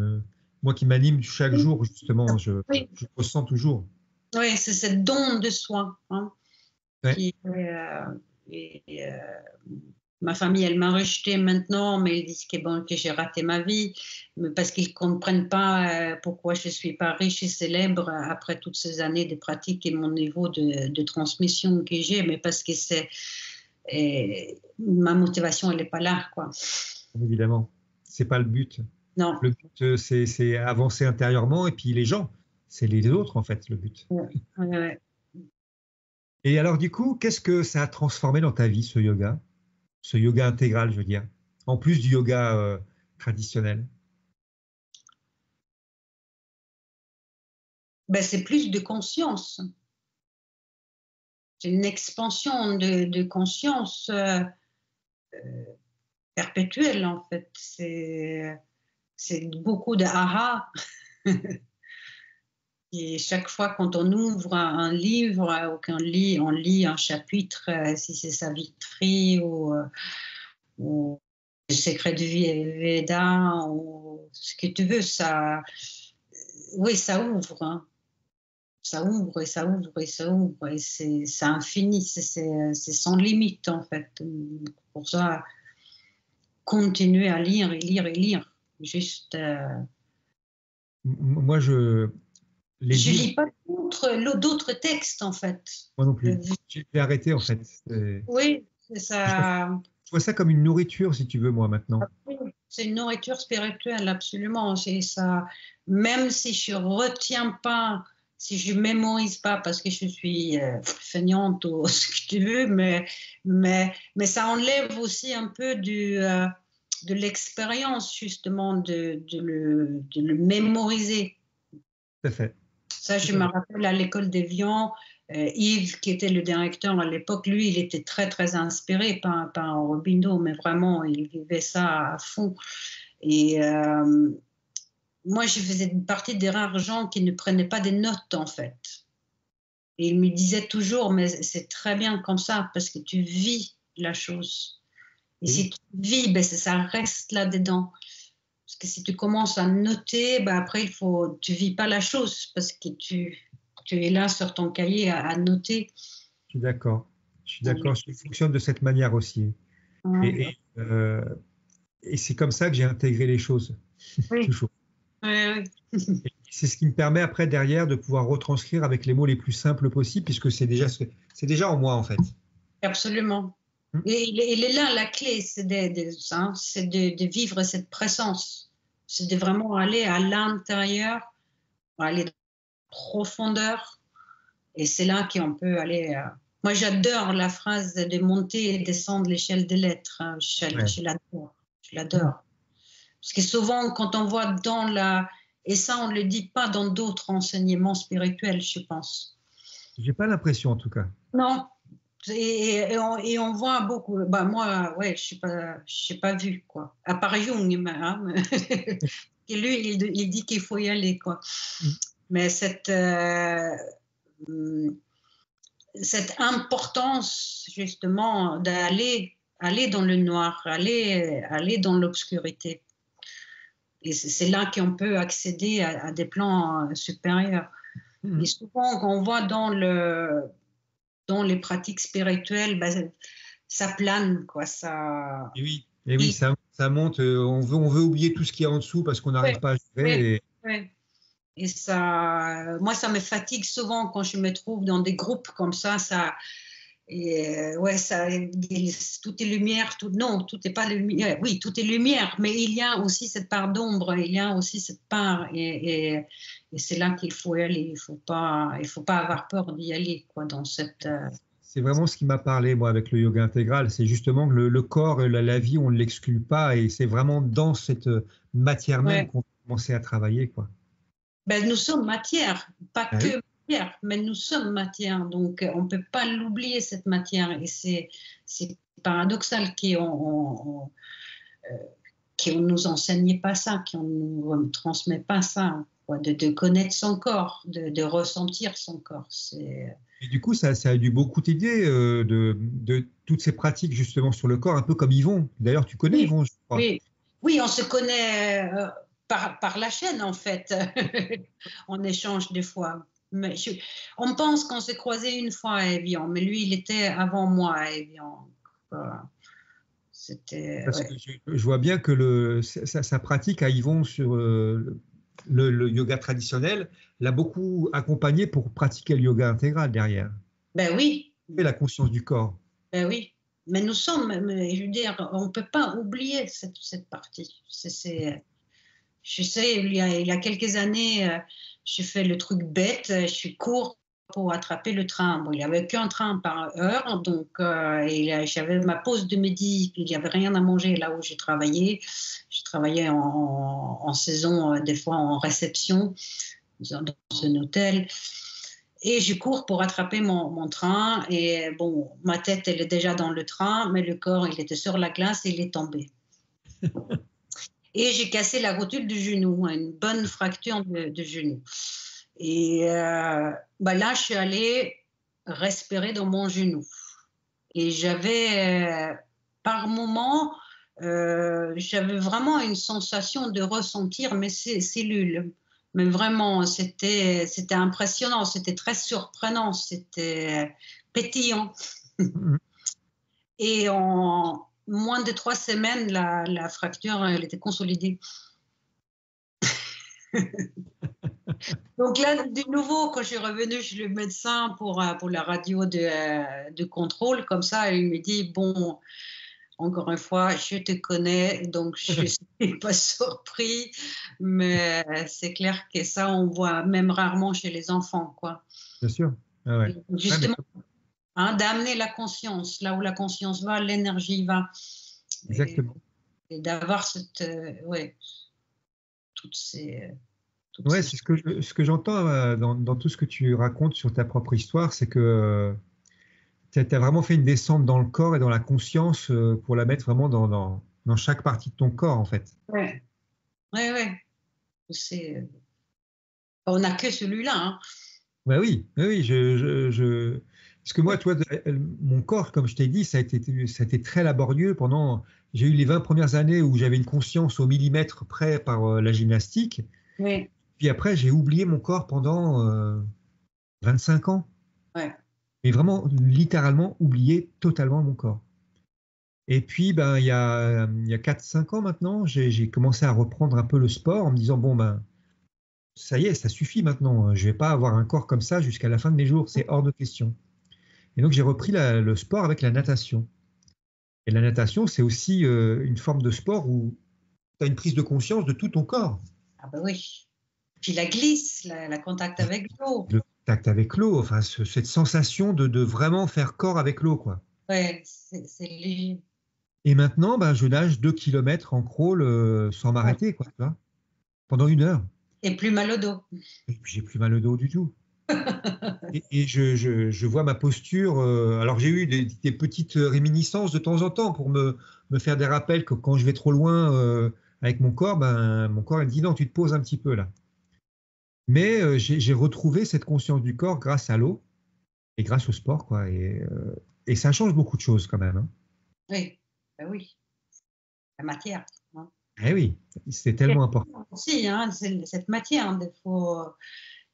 m'anime chaque jour, justement. Je ressens toujours. Oui, c'est ce don de soi. Hein, Ouais. qui, ma famille, elle m'a rejetée maintenant, mais ils disent que, bon, que j'ai raté ma vie, mais parce qu'ils ne comprennent pas pourquoi je ne suis pas riche et célèbre après toutes ces années de pratique et mon niveau de transmission que j'ai, mais parce que ma motivation, elle n'est pas là, quoi. Évidemment, c'est pas le but. Non. Le but, c'est avancer intérieurement, et puis les gens, c'est les autres, en fait, le but. Ouais, ouais. Et alors, du coup, qu'est-ce que ça a transformé dans ta vie, ce yoga intégral, je veux dire, en plus du yoga traditionnel? Ben, c'est plus de conscience. C'est une expansion de conscience perpétuelle, en fait. C'est beaucoup de aha. Et chaque fois quand on ouvre un livre ou qu'on lit, on lit un chapitre, si c'est Savitri ou le secret du Veda ou ce que tu veux, ça, oui, ça ouvre. Hein. Ça ouvre et ça ouvre et ça ouvre et c'est infini, c'est sans limite en fait. Pour ça, continuer à lire et lire et lire. Juste. Moi, les Je livres, lis pas d'autres textes en fait. moi non plus. J'ai arrêté, en fait. Oui, c'est ça. Je vois ça comme une nourriture, si tu veux, moi, maintenant. C'est une nourriture spirituelle, absolument. C'est ça. Même si je retiens pas, si je mémorise pas, parce que je suis feignante ou ce que tu veux, mais ça enlève aussi un peu de l'expérience, justement, de le mémoriser. Tout à fait. Ça, je me rappelle à l'école d'Évian, Yves, qui était le directeur à l'époque, lui, il était très, très inspiré par Aurobindo, mais vraiment, il vivait ça à fond. Et moi, je faisais partie des rares gens qui ne prenaient pas des notes, en fait. Et il me disait toujours, mais c'est très bien comme ça, parce que tu vis la chose. Et si tu vis, ben, ça reste là-dedans. Parce que si tu commences à noter, ben après, tu ne vis pas la chose, parce que tu es là sur ton cahier à noter. Je suis d'accord. Je suis d'accord. Je fonctionne de cette manière aussi. Ouais. Et c'est comme ça que j'ai intégré les choses. Oui. Toujours. Oui. C'est ce qui me permet après, derrière, de pouvoir retranscrire avec les mots les plus simples possibles, puisque c'est déjà en moi, en fait. Absolument. Et il est là la clé, c'est de vivre cette présence. C'est de vraiment aller à l'intérieur, aller dans la profondeur. Et c'est là qu'on peut aller. Moi, j'adore la phrase de monter et descendre l'échelle des lettres. Hein. Je l'adore. Je l'adore. Parce que souvent, quand on voit et ça, on ne le dit pas dans d'autres enseignements spirituels, je pense. J'ai pas l'impression, en tout cas. Non. Et on voit beaucoup. Bah, moi, ouais, je n'ai pas vu, quoi. À part Jung, hein. Et lui, il dit qu'il faut y aller, quoi. Mais cette importance, justement, d'aller dans le noir, aller dans l'obscurité. Et c'est là qu'on peut accéder à des plans supérieurs. Et souvent, on voit dans les pratiques spirituelles, ben, ça plane, quoi. Ça. Et oui, ça monte. On veut oublier tout ce qui est en dessous parce qu'on n'arrive pas à gérer. Et ça, moi, ça me fatigue souvent quand je me trouve dans des groupes comme ça. Tout est lumière, non, tout n'est pas lumière. Oui, tout est lumière, mais il y a aussi cette part d'ombre, il y a aussi cette part, et c'est là qu'il faut y aller. Il faut pas avoir peur d'y aller, quoi, dans cette. C'est vraiment ce qui m'a parlé, moi, avec le yoga intégral. C'est justement que le corps et la vie, on ne l'exclut pas, et c'est vraiment dans cette matière même qu'on peut commencer à travailler, quoi. Ben, nous sommes matière, pas que matière, mais nous sommes matière, donc on ne peut pas l'oublier, cette matière, et c'est paradoxal qu'on ne nous enseigne pas ça, qu'on ne nous transmet pas ça, quoi, de connaître son corps, de ressentir son corps. Et du coup, ça a dû beaucoup t'aider de toutes ces pratiques justement sur le corps, un peu comme Yvon. D'ailleurs, tu connais Yvon, je crois. Oui, on se connaît par la chaîne, en fait. On échange des fois. Mais on pense qu'on s'est croisés une fois à Évian, mais lui, il était avant moi à Évian. C'était. Parce Ouais. que je vois bien que sa pratique à Yvon sur le yoga traditionnel l'a beaucoup accompagné pour pratiquer le yoga intégral derrière. Ben oui, Et la conscience du corps. ben oui. Mais nous sommes, je veux dire, on ne peut pas oublier cette partie. Je sais, il y a quelques années, j'ai fait le truc bête, je cours pour attraper le train. Bon, il n'y avait qu'un train par heure, donc j'avais ma pause de midi, il n'y avait rien à manger là où j'ai travaillé. Je travaillais en saison, des fois en réception, dans un hôtel. Et je cours pour attraper mon train. Et bon, ma tête, elle est déjà dans le train, mais le corps, il était sur la glace et il est tombé. Et j'ai cassé la rotule du genou, une bonne fracture de genou. Et là, je suis allée respirer dans mon genou. Et j'avais, par moment, j'avais vraiment une sensation de ressentir mes cellules. Mais vraiment, c'était impressionnant, c'était très surprenant, c'était pétillant. Et en moins de 3 semaines, la fracture, elle était consolidée. Donc là, de nouveau, quand je suis revenue chez le médecin pour la radio de contrôle, comme ça, il me dit, bon, encore une fois, je te connais, donc je ne suis pas surpris, mais c'est clair que ça, on voit même rarement chez les enfants, quoi. Bien sûr. Ah ouais. Justement, d'amener la conscience, là où la conscience va, l'énergie va. Exactement. Et d'avoir toutes ces... Ouais, c'est ce que j'entends dans tout ce que tu racontes sur ta propre histoire, c'est que tu as vraiment fait une descente dans le corps et dans la conscience pour la mettre vraiment dans chaque partie de ton corps, en fait. Ouais. On n'a que celui-là. Hein. Bah oui. Parce que moi, toi, mon corps, comme je t'ai dit, ça a été très laborieux pendant. J'ai eu les 20 premières années où j'avais une conscience au millimètre près par la gymnastique. Oui. Puis après, j'ai oublié mon corps pendant 25 ans. Ouais. Et vraiment, littéralement, oublié totalement mon corps. Et puis, il y a 4-5 ans maintenant, j'ai commencé à reprendre un peu le sport en me disant, bon, ça y est, ça suffit maintenant. Je ne vais pas avoir un corps comme ça jusqu'à la fin de mes jours. C'est hors de question. Et donc, j'ai repris le sport avec la natation. Et la natation, c'est aussi une forme de sport où tu as une prise de conscience de tout ton corps. Ah ben oui. Puis la glisse, la contact avec l'eau. Le contact avec l'eau, enfin, cette sensation de vraiment faire corps avec l'eau, quoi. Ouais, c'est léger. Et maintenant, je nage 2 km en crawl sans m'arrêter, quoi, tu vois, pendant 1 heure. Et plus mal au dos. Et puis, j'ai plus mal au dos du tout. et je vois ma posture. Alors, j'ai eu des petites réminiscences de temps en temps pour me faire des rappels que quand je vais trop loin avec mon corps, il me dit non, tu te poses un petit peu là. Mais j'ai retrouvé cette conscience du corps grâce à l'eau et grâce au sport, quoi. Et ça change beaucoup de choses quand même. Hein. Oui, ben oui. La matière. Hein. Eh oui, c'est tellement important. Si, hein, cette matière,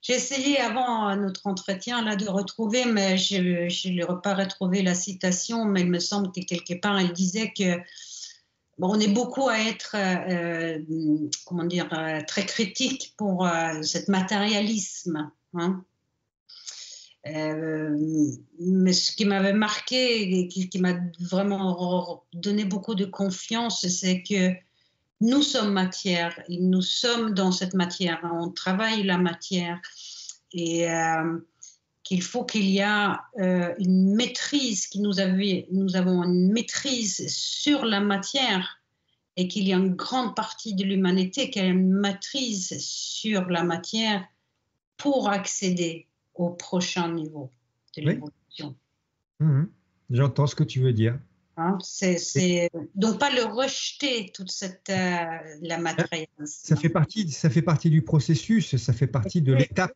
j'ai essayé avant notre entretien là de retrouver, mais je n'ai pas retrouvé la citation, mais il me semble que quelque part elle disait que on est beaucoup à être, très critique pour ce matérialisme. Hein. Mais ce qui m'avait marqué et qui m'a vraiment donné beaucoup de confiance, c'est que nous sommes matière, et nous sommes dans cette matière, on travaille la matière et qu'il faut qu'il y a une maîtrise, nous avons une maîtrise sur la matière et qu'il y a une grande partie de l'humanité qui a une maîtrise sur la matière pour accéder au prochain niveau de l'évolution. Oui. J'entends ce que tu veux dire. Hein, donc pas le rejeter toute la matériel. Ça fait partie du processus, ça fait partie de l'étape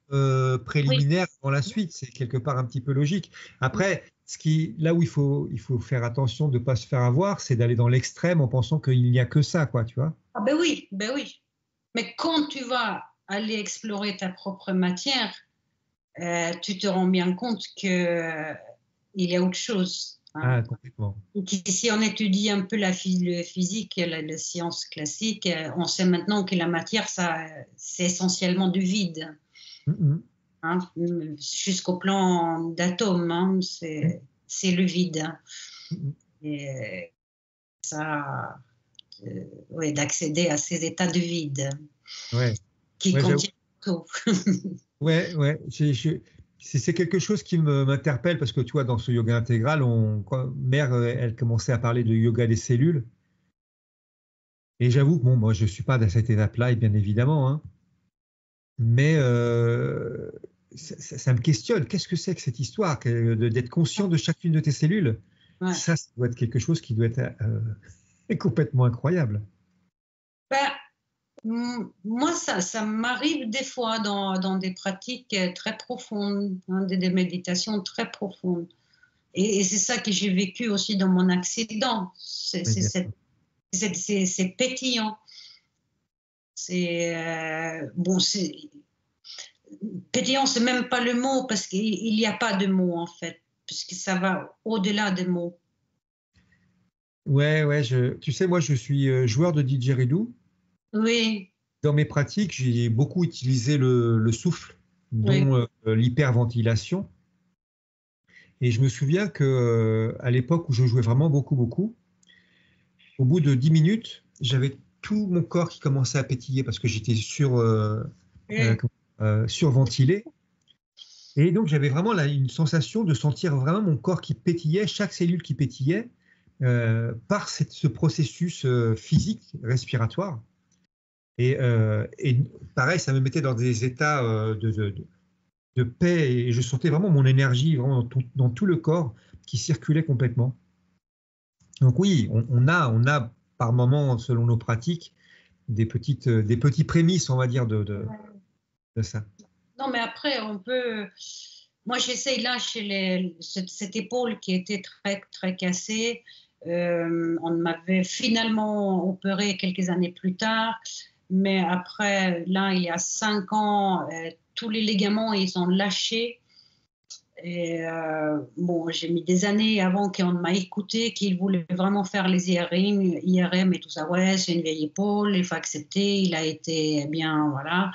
préliminaire pour la suite. C'est quelque part un petit peu logique. Après, là où il faut faire attention de ne pas se faire avoir, c'est d'aller dans l'extrême en pensant qu'il n'y a que ça, quoi, tu vois. Ah ben oui. Mais quand tu vas aller explorer ta propre matière, tu te rends bien compte qu'il y a autre chose. Hein. Ah, complètement. Si on étudie un peu le physique, la science classique, on sait maintenant que la matière, c'est essentiellement du vide. Mm, Hein, jusqu'au plan d'atomes, hein, c'est le vide. mm. Et ça, ouais, d'accéder à ces états de vide Ouais, qui ouais, contiennent tout. ouais, ouais. C'est quelque chose qui m'interpelle parce que tu vois, dans ce yoga intégral, quand Mère, elle commençait à parler de yoga des cellules. Et j'avoue que bon, moi, je suis pas dans cette étape-là, et bien évidemment, hein, mais ça me questionne. Qu'est-ce que c'est que cette histoire d'être conscient de chacune de tes cellules? Ouais. Ça doit être quelque chose qui doit être complètement incroyable. Ben, moi, ça m'arrive des fois dans des pratiques très profondes, hein, des méditations très profondes. Et c'est ça que j'ai vécu aussi dans mon accident. Oui, bien sûr. C'est pétillant. Bon, pétillant, c'est même pas le mot parce qu'il n'y a pas de mot en fait, puisque ça va au-delà des mots. Ouais, ouais. Tu sais, moi, je suis joueur de didgeridoo. Oui, Dans mes pratiques, j'ai beaucoup utilisé le souffle, oui, dont l'hyperventilation. Et je me souviens que à l'époque où je jouais vraiment beaucoup, beaucoup, au bout de 10 minutes, j'avais tout mon corps qui commençait à pétiller parce que j'étais oui. surventilé. Et donc, j'avais vraiment une sensation de sentir vraiment mon corps qui pétillait, chaque cellule qui pétillait, par ce processus physique, respiratoire. Et pareil, ça me mettait dans des états de paix et je sentais vraiment mon énergie vraiment dans tout le corps qui circulait complètement. Donc oui, on a par moment, selon nos pratiques, des petits prémices, on va dire, de ça. Non, mais après, on peut. Moi, j'essaye là, cette épaule qui était très, très cassée. On m'avait finalement opéré quelques années plus tard. Mais après, là, il y a 5 ans, tous les ligaments, ils ont lâché. Et bon, j'ai mis des années avant qu'on m'a écouté, qu'il voulait vraiment faire les IRM et tout ça. Ouais, c'est une vieille épaule, il faut accepter, il a été bien, voilà.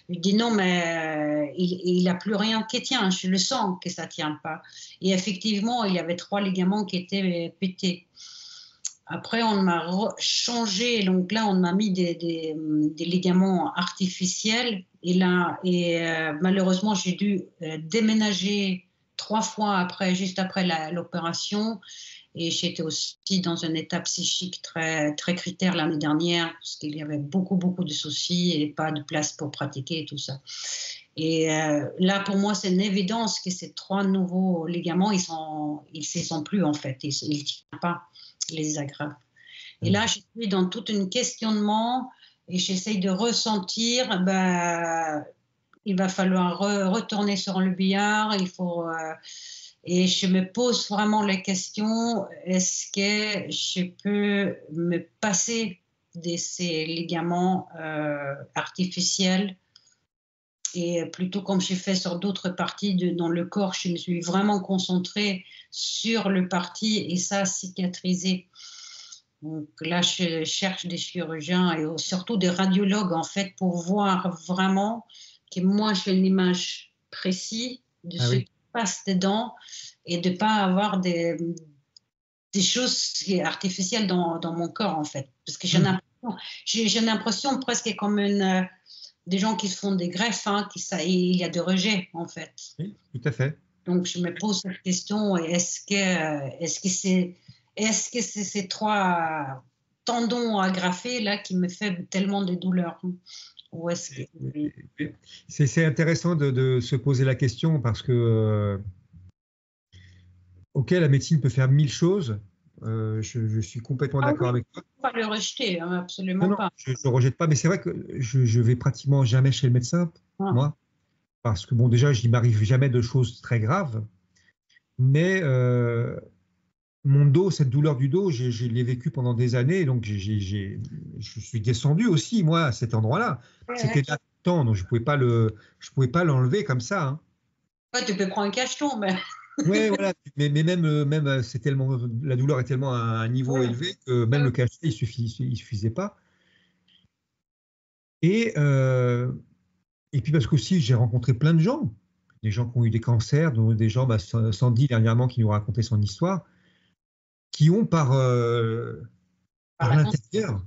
Je dis non, mais il n'a plus rien qui tient, je le sens que ça ne tient pas. Et effectivement, il y avait 3 ligaments qui étaient pétés. Après, on m'a changé, donc là, on m'a mis des ligaments artificiels. Malheureusement, j'ai dû déménager 3 fois après, juste après l'opération. Et j'étais aussi dans un état psychique très, très critère l'année dernière, parce qu'il y avait beaucoup, beaucoup de soucis et pas de place pour pratiquer et tout ça. Et là, pour moi, c'est une évidence que ces 3 nouveaux ligaments, ils ne se sont plus en fait, ils ne tiennent pas, ils les aggravent. Et là, je suis dans tout un questionnement et j'essaye de ressentir, il va falloir retourner sur le billard, et je me pose vraiment la question, est-ce que je peux me passer de ces ligaments artificiels et plutôt comme j'ai fait sur d'autres parties dans le corps, je me suis vraiment concentrée sur le parti et ça cicatrisé. Donc là, je cherche des chirurgiens et surtout des radiologues en fait pour voir vraiment que moi j'ai une image précise de Ah ce oui. qui passe dedans et de ne pas avoir des choses artificielles dans mon corps en fait. Parce que j'ai l'impression presque comme des gens qui se font des greffes, hein, il y a de rejet en fait. Oui, tout à fait. Donc je me pose cette question, est-ce que c'est ces 3 tendons agrafés là qui me fait tellement de douleur? Ou est-ce que C'est intéressant de se poser la question parce que, ok, la médecine peut faire 1000 choses. Je suis complètement Ah d'accord oui, avec toi. faut pas le rejeter, hein, Non, absolument non, pas. je ne rejette pas, mais c'est vrai que je vais pratiquement jamais chez le médecin, Ah, moi, parce que bon, déjà, il m'arrive jamais de choses très graves, mais mon dos, cette douleur du dos, je l'ai vécu pendant des années, donc je suis descendu aussi, moi, à cet endroit-là. ouais, C'était là tout le temps, donc je pouvais pas l'enlever comme ça, hein. Ouais, tu peux prendre un cacheton, mais. Ouais, voilà. Mais même c'est tellement, la douleur est tellement à un niveau Ouais, élevé que même le cachet, il suffisait pas. Et, euh, et puis parce qu'aussi, j'ai rencontré plein de gens, des gens qui ont eu des cancers, dont des gens, Sandy dernièrement qui nous racontait son histoire, qui ont par par la l'intérieur,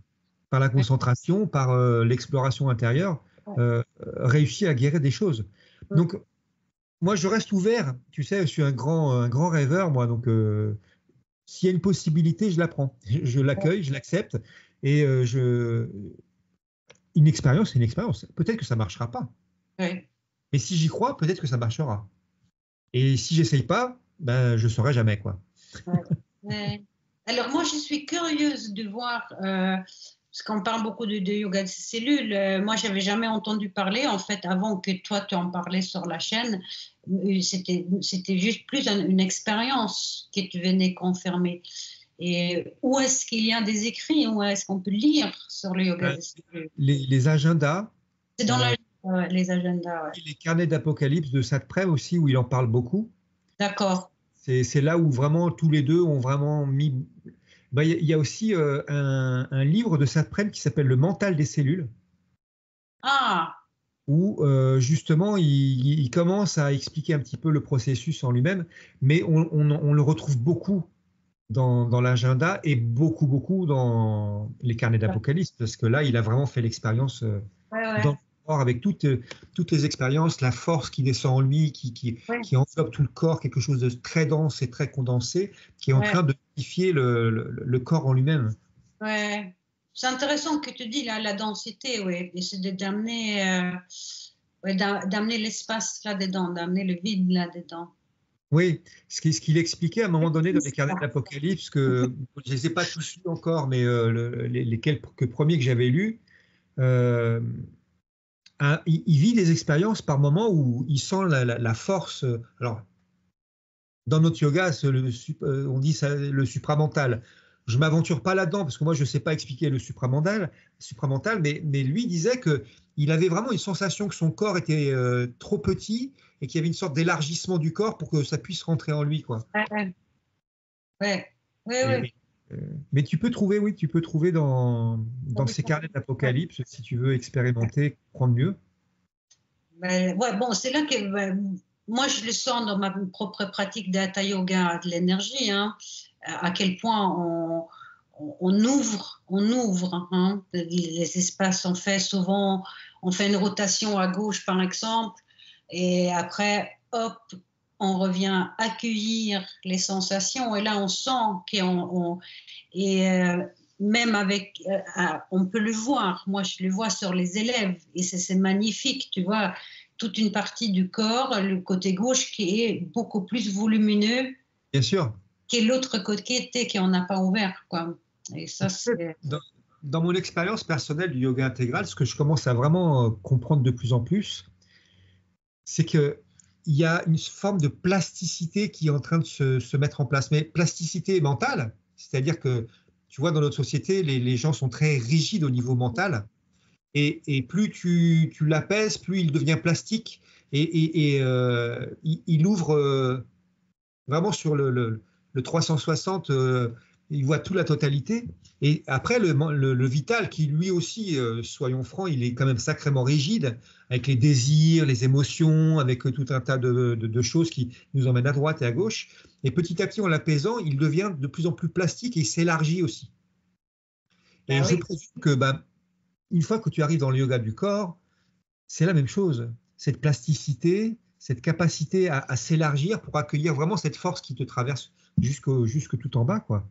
par la ouais, concentration, par l'exploration intérieure, ouais. réussi à guérir des choses. Donc, moi, je reste ouvert. Tu sais, je suis un grand rêveur, moi. Donc, s'il y a une possibilité, je la prends. Je l'accueille, je l'accepte. Et une expérience, c'est une expérience. Peut-être que ça marchera pas. Ouais, Mais si j'y crois, peut-être que ça marchera. Et si j'essaye pas, ben, je saurai jamais, quoi. ouais, ouais. Alors moi, je suis curieuse de voir, parce qu'on parle beaucoup de yoga de cellules. Moi, j'avais jamais entendu parler, en fait, avant que toi, tu en parlais sur la chaîne. C'était juste plus une expérience que tu venais confirmer. Et où est-ce qu'il y a des écrits, où est-ce qu'on peut lire sur le yoga Euh, des cellules? les agendas, C'est dans euh, les agendas, ouais. et les carnets d'Apocalypse de Satprem aussi, où il en parle beaucoup. D'accord. C'est là où vraiment tous les deux ont vraiment mis. Ben, il y a aussi un livre de Satprem qui s'appelle Le mental des cellules, Ah, où justement il commence à expliquer un petit peu le processus en lui-même, mais on le retrouve beaucoup dans l'agenda et beaucoup dans les carnets d'Apocalypse, parce que là, il a vraiment fait l'expérience ouais, dans ouais, le corps avec toutes les expériences, la force qui descend en lui, ouais, qui enveloppe tout le corps, quelque chose de très dense et très condensé, qui est en ouais. train de modifier le corps en lui-même. Ouais. C'est intéressant que tu dis là, la densité, oui, et c'est d'amener ouais, d'amener l'espace là-dedans, d'amener le vide là-dedans. Oui, ce qu'il expliquait à un moment donné dans les carnets d'Apocalypse, que je ne les ai pas tous lus encore, mais les quelques premiers que j'avais lus, euh, il vit des expériences par moments où il sent la force. Alors, dans notre yoga, on dit ça, le supramental. Je ne m'aventure pas là-dedans parce que moi, je ne sais pas expliquer le supramental, mais lui disait que il avait vraiment une sensation que son corps était trop petit et qu'il y avait une sorte d'élargissement du corps pour que ça puisse rentrer en lui, quoi. Ouais, ouais, ouais, ouais. Et, euh, mais tu peux trouver, oui, tu peux trouver dans ces carnets d'Apocalypse si tu veux expérimenter, comprendre mieux. Ouais, bon, c'est là que moi je le sens dans ma propre pratique d'hatha yoga, de l'énergie, hein, à quel point on ouvre hein, les espaces. On fait souvent, on fait une rotation à gauche par exemple, et après, hop, on revient accueillir les sensations, et là on sent et même avec, on peut le voir, moi je le vois sur les élèves, et c'est magnifique, tu vois, toute une partie du corps, le côté gauche qui est beaucoup plus volumineux Bien sûr. que l'autre côté qu'on n'a pas ouvert, quoi. Et ça, c'est. Dans, dans mon expérience personnelle du yoga intégral, ce que je commence à vraiment comprendre de plus en plus, c'est que il y a une forme de plasticité qui est en train de se mettre en place, mais plasticité mentale, c'est-à-dire que tu vois, dans notre société, les gens sont très rigides au niveau mental, et plus tu l'apaises, plus il devient plastique, il ouvre vraiment sur le 360, il voit toute la totalité. Et après, le vital, qui lui aussi, soyons francs, il est quand même sacrément rigide, avec les désirs, les émotions, avec tout un tas de choses qui nous emmènent à droite et à gauche. Et petit à petit, en l'apaisant, il devient de plus en plus plastique et il s'élargit aussi. Et Ben je oui. présume que une fois que tu arrives dans le yoga du corps, c'est la même chose. Cette plasticité, cette capacité à s'élargir pour accueillir vraiment cette force qui te traverse jusque tout en bas, quoi.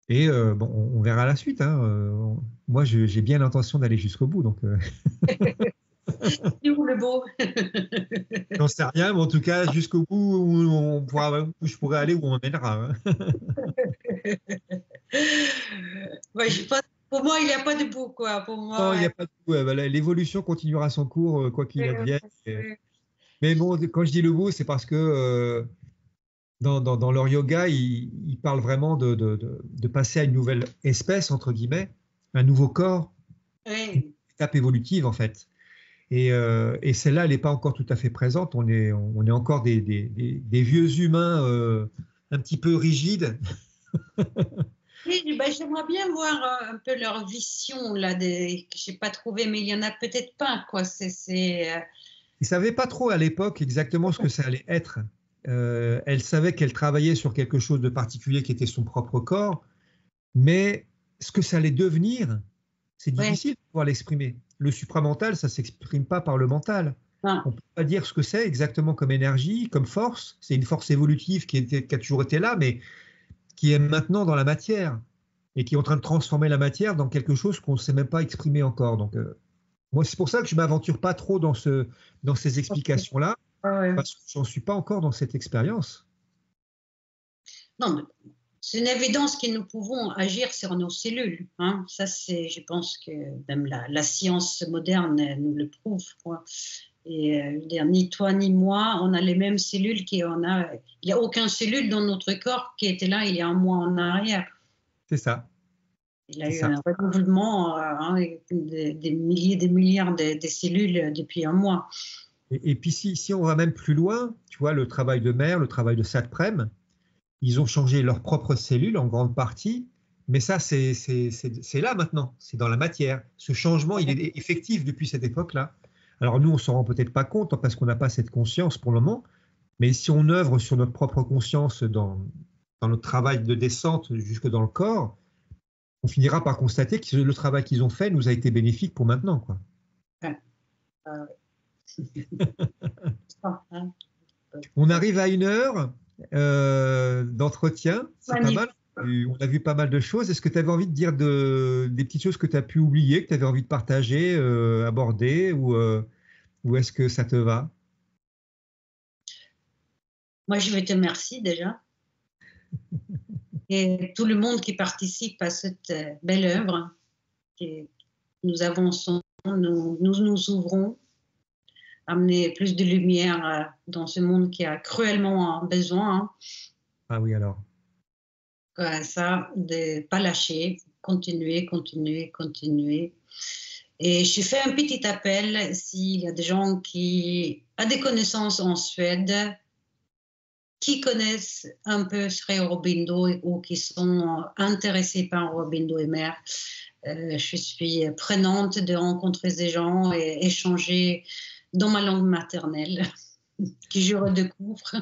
Et bon, on verra la suite, hein. Moi, j'ai bien l'intention d'aller jusqu'au bout, donc C'est où le beau? j'en sais rien, mais en tout cas, jusqu'au bout où je pourrais aller, où on m'emmènera, hein. Ouais, pour moi, il n'y a pas de bout, quoi. Pour Non, moi, il n'y a pas de ouais, voilà, l'évolution continuera son cours, quoi qu'il advienne. ouais. Mais bon, quand je dis le bout, c'est parce que dans leur yoga, ils parlent vraiment de passer à une nouvelle espèce, entre guillemets, un nouveau corps, une Ouais. étape évolutive, en fait. Et celle-là, elle n'est pas encore tout à fait présente. On est encore des vieux humains un petit peu rigides. Oui, ben, j'aimerais bien voir un peu leur vision là, que j'ai pas trouvé, mais il y en a peut-être pas quoi. Ils ne savaient pas trop à l'époque exactement ce que ça allait être. Elle savait qu'elle travaillait sur quelque chose de particulier qui était son propre corps, mais ce que ça allait devenir, c'est Ouais, difficile de pouvoir l'exprimer. Le supramental, ça ne s'exprime pas par le mental. non, On ne peut pas dire ce que c'est exactement comme énergie, comme force. C'est une force évolutive qui a toujours été là, mais qui est maintenant dans la matière et qui est en train de transformer la matière dans quelque chose qu'on ne sait même pas exprimer encore. Donc, moi, c'est pour ça que je ne m'aventure pas trop dans ces explications-là, ah ouais. parce que je n'en suis pas encore dans cette expérience. Non, mais c'est une évidence que nous pouvons agir sur nos cellules. Hein. Ça, je pense que même la science moderne nous le prouve, quoi. Et ni toi ni moi, on a les mêmes cellules il n'y a aucune cellule dans notre corps qui était là il y a un mois en arrière. C'est ça. Il y a C'est eu ça. un renouvellement des milliers, des milliards de cellules depuis un mois. Et puis, si on va même plus loin, tu vois, le travail de Mer, le travail de Satprem, ils ont changé leurs propres cellules en grande partie, mais ça, c'est là maintenant, c'est dans la matière. Ce changement, il est effectif depuis cette époque-là. Alors nous, on s'en rend peut-être pas compte parce qu'on n'a pas cette conscience pour le moment, mais si on œuvre sur notre propre conscience dans notre travail de descente jusque dans le corps, on finira par constater que le travail qu'ils ont fait nous a été bénéfique pour maintenant, quoi. Ouais. Euh, hein. On arrive à 1 heure d'entretien, c'est pas mal. On a vu pas mal de choses. Est-ce que tu avais envie de dire des petites choses que tu as pu oublier, que tu avais envie de partager, aborder, ou est-ce que ça te va? Moi, je vais te remercier déjà. Et tout le monde qui participe à cette belle œuvre. Et nous avançons, nous ouvrons, amener plus de lumière dans ce monde qui a cruellement besoin. Hein. Ah oui, alors. Ça, de ne pas lâcher, continuer, continuer, continuer. Et je fais un petit appel s'il y a des gens qui ont des connaissances en Suède, qui connaissent un peu Sri Aurobindo ou qui sont intéressés par Aurobindo et Mère. Je suis prenante de rencontrer des gens et échanger dans ma langue maternelle, que je redécouvre.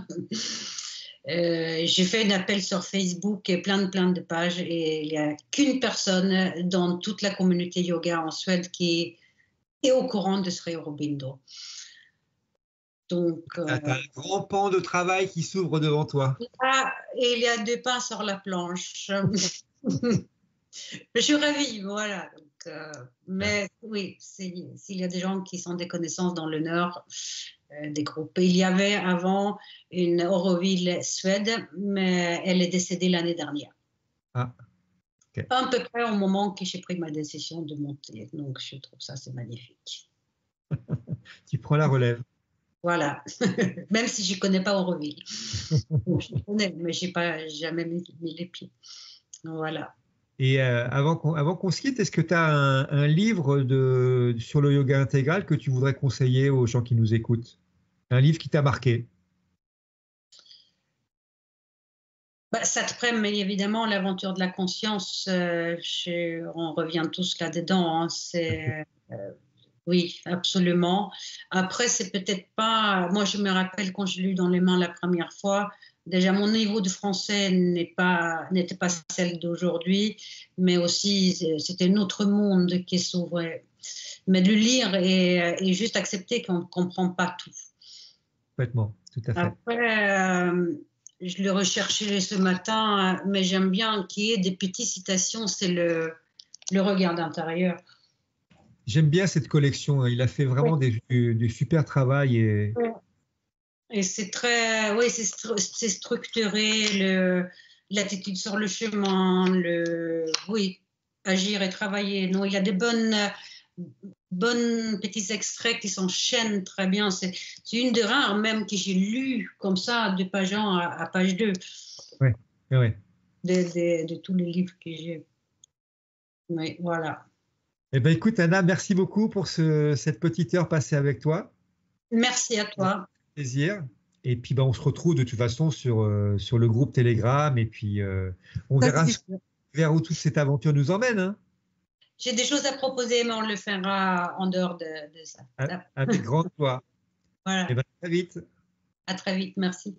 J'ai fait un appel sur Facebook et plein de pages et il n'y a qu'une personne dans toute la communauté yoga en Suède qui est au courant de Sri Aurobindo. Donc, Tu as un grand pan de travail qui s'ouvre devant toi. là, il y a 2 pains sur la planche. Je suis ravie, voilà. Donc, mais oui, s'il y a des gens qui sont des connaissances dans le Nord, des groupes. Il y avait avant une Auroville Suède, mais elle est décédée l'année dernière. Ah, ok. À peu près au moment que j'ai pris ma décision de monter. Donc, je trouve ça, c'est magnifique. Tu prends la relève. Voilà. Même si je ne connais pas Auroville. Je connais, mais je n'ai pas jamais mis les pieds. Voilà. Et avant qu'on se quitte, est-ce que tu as un livre sur le yoga intégral que tu voudrais conseiller aux gens qui nous écoutent? Un livre qui t'a marqué? Bah, ça te prenne, mais évidemment, l'aventure de la conscience, on revient tous là-dedans. Hein, oui, absolument. Après, c'est peut-être pas. Moi, je me rappelle quand je l'ai lu dans les mains la première fois. Déjà, mon niveau de français n'était pas celle d'aujourd'hui, mais aussi c'était un autre monde qui s'ouvrait. Mais de le lire et juste accepter qu'on ne comprend pas tout. Complètement, tout à fait. Après, je le recherchais ce matin, mais j'aime bien qu'il y ait des petites citations, c'est le regard intérieur. J'aime bien cette collection. Il a fait vraiment du super travail. Et c'est très, oui, c'est structuré, l'attitude sur le chemin, oui, agir et travailler. Non, il y a des bonnes petits extraits qui s'enchaînent très bien. C'est une des rares même que j'ai lu comme ça, de page 1 à page 2. Oui, oui. De tous les livres que j'ai. Oui, voilà. Eh ben, écoute, Anna, merci beaucoup pour cette petite heure passée avec toi. Merci à toi. Plaisir. Et puis, ben, on se retrouve de toute façon sur le groupe Telegram. Et puis, on Ça, verra c'est sûr. vers où toute cette aventure nous emmène. Hein. J'ai des choses à proposer, mais on le fera en dehors de ça. Avec grande joie. Voilà. Et ben, à très vite. À très vite. Merci.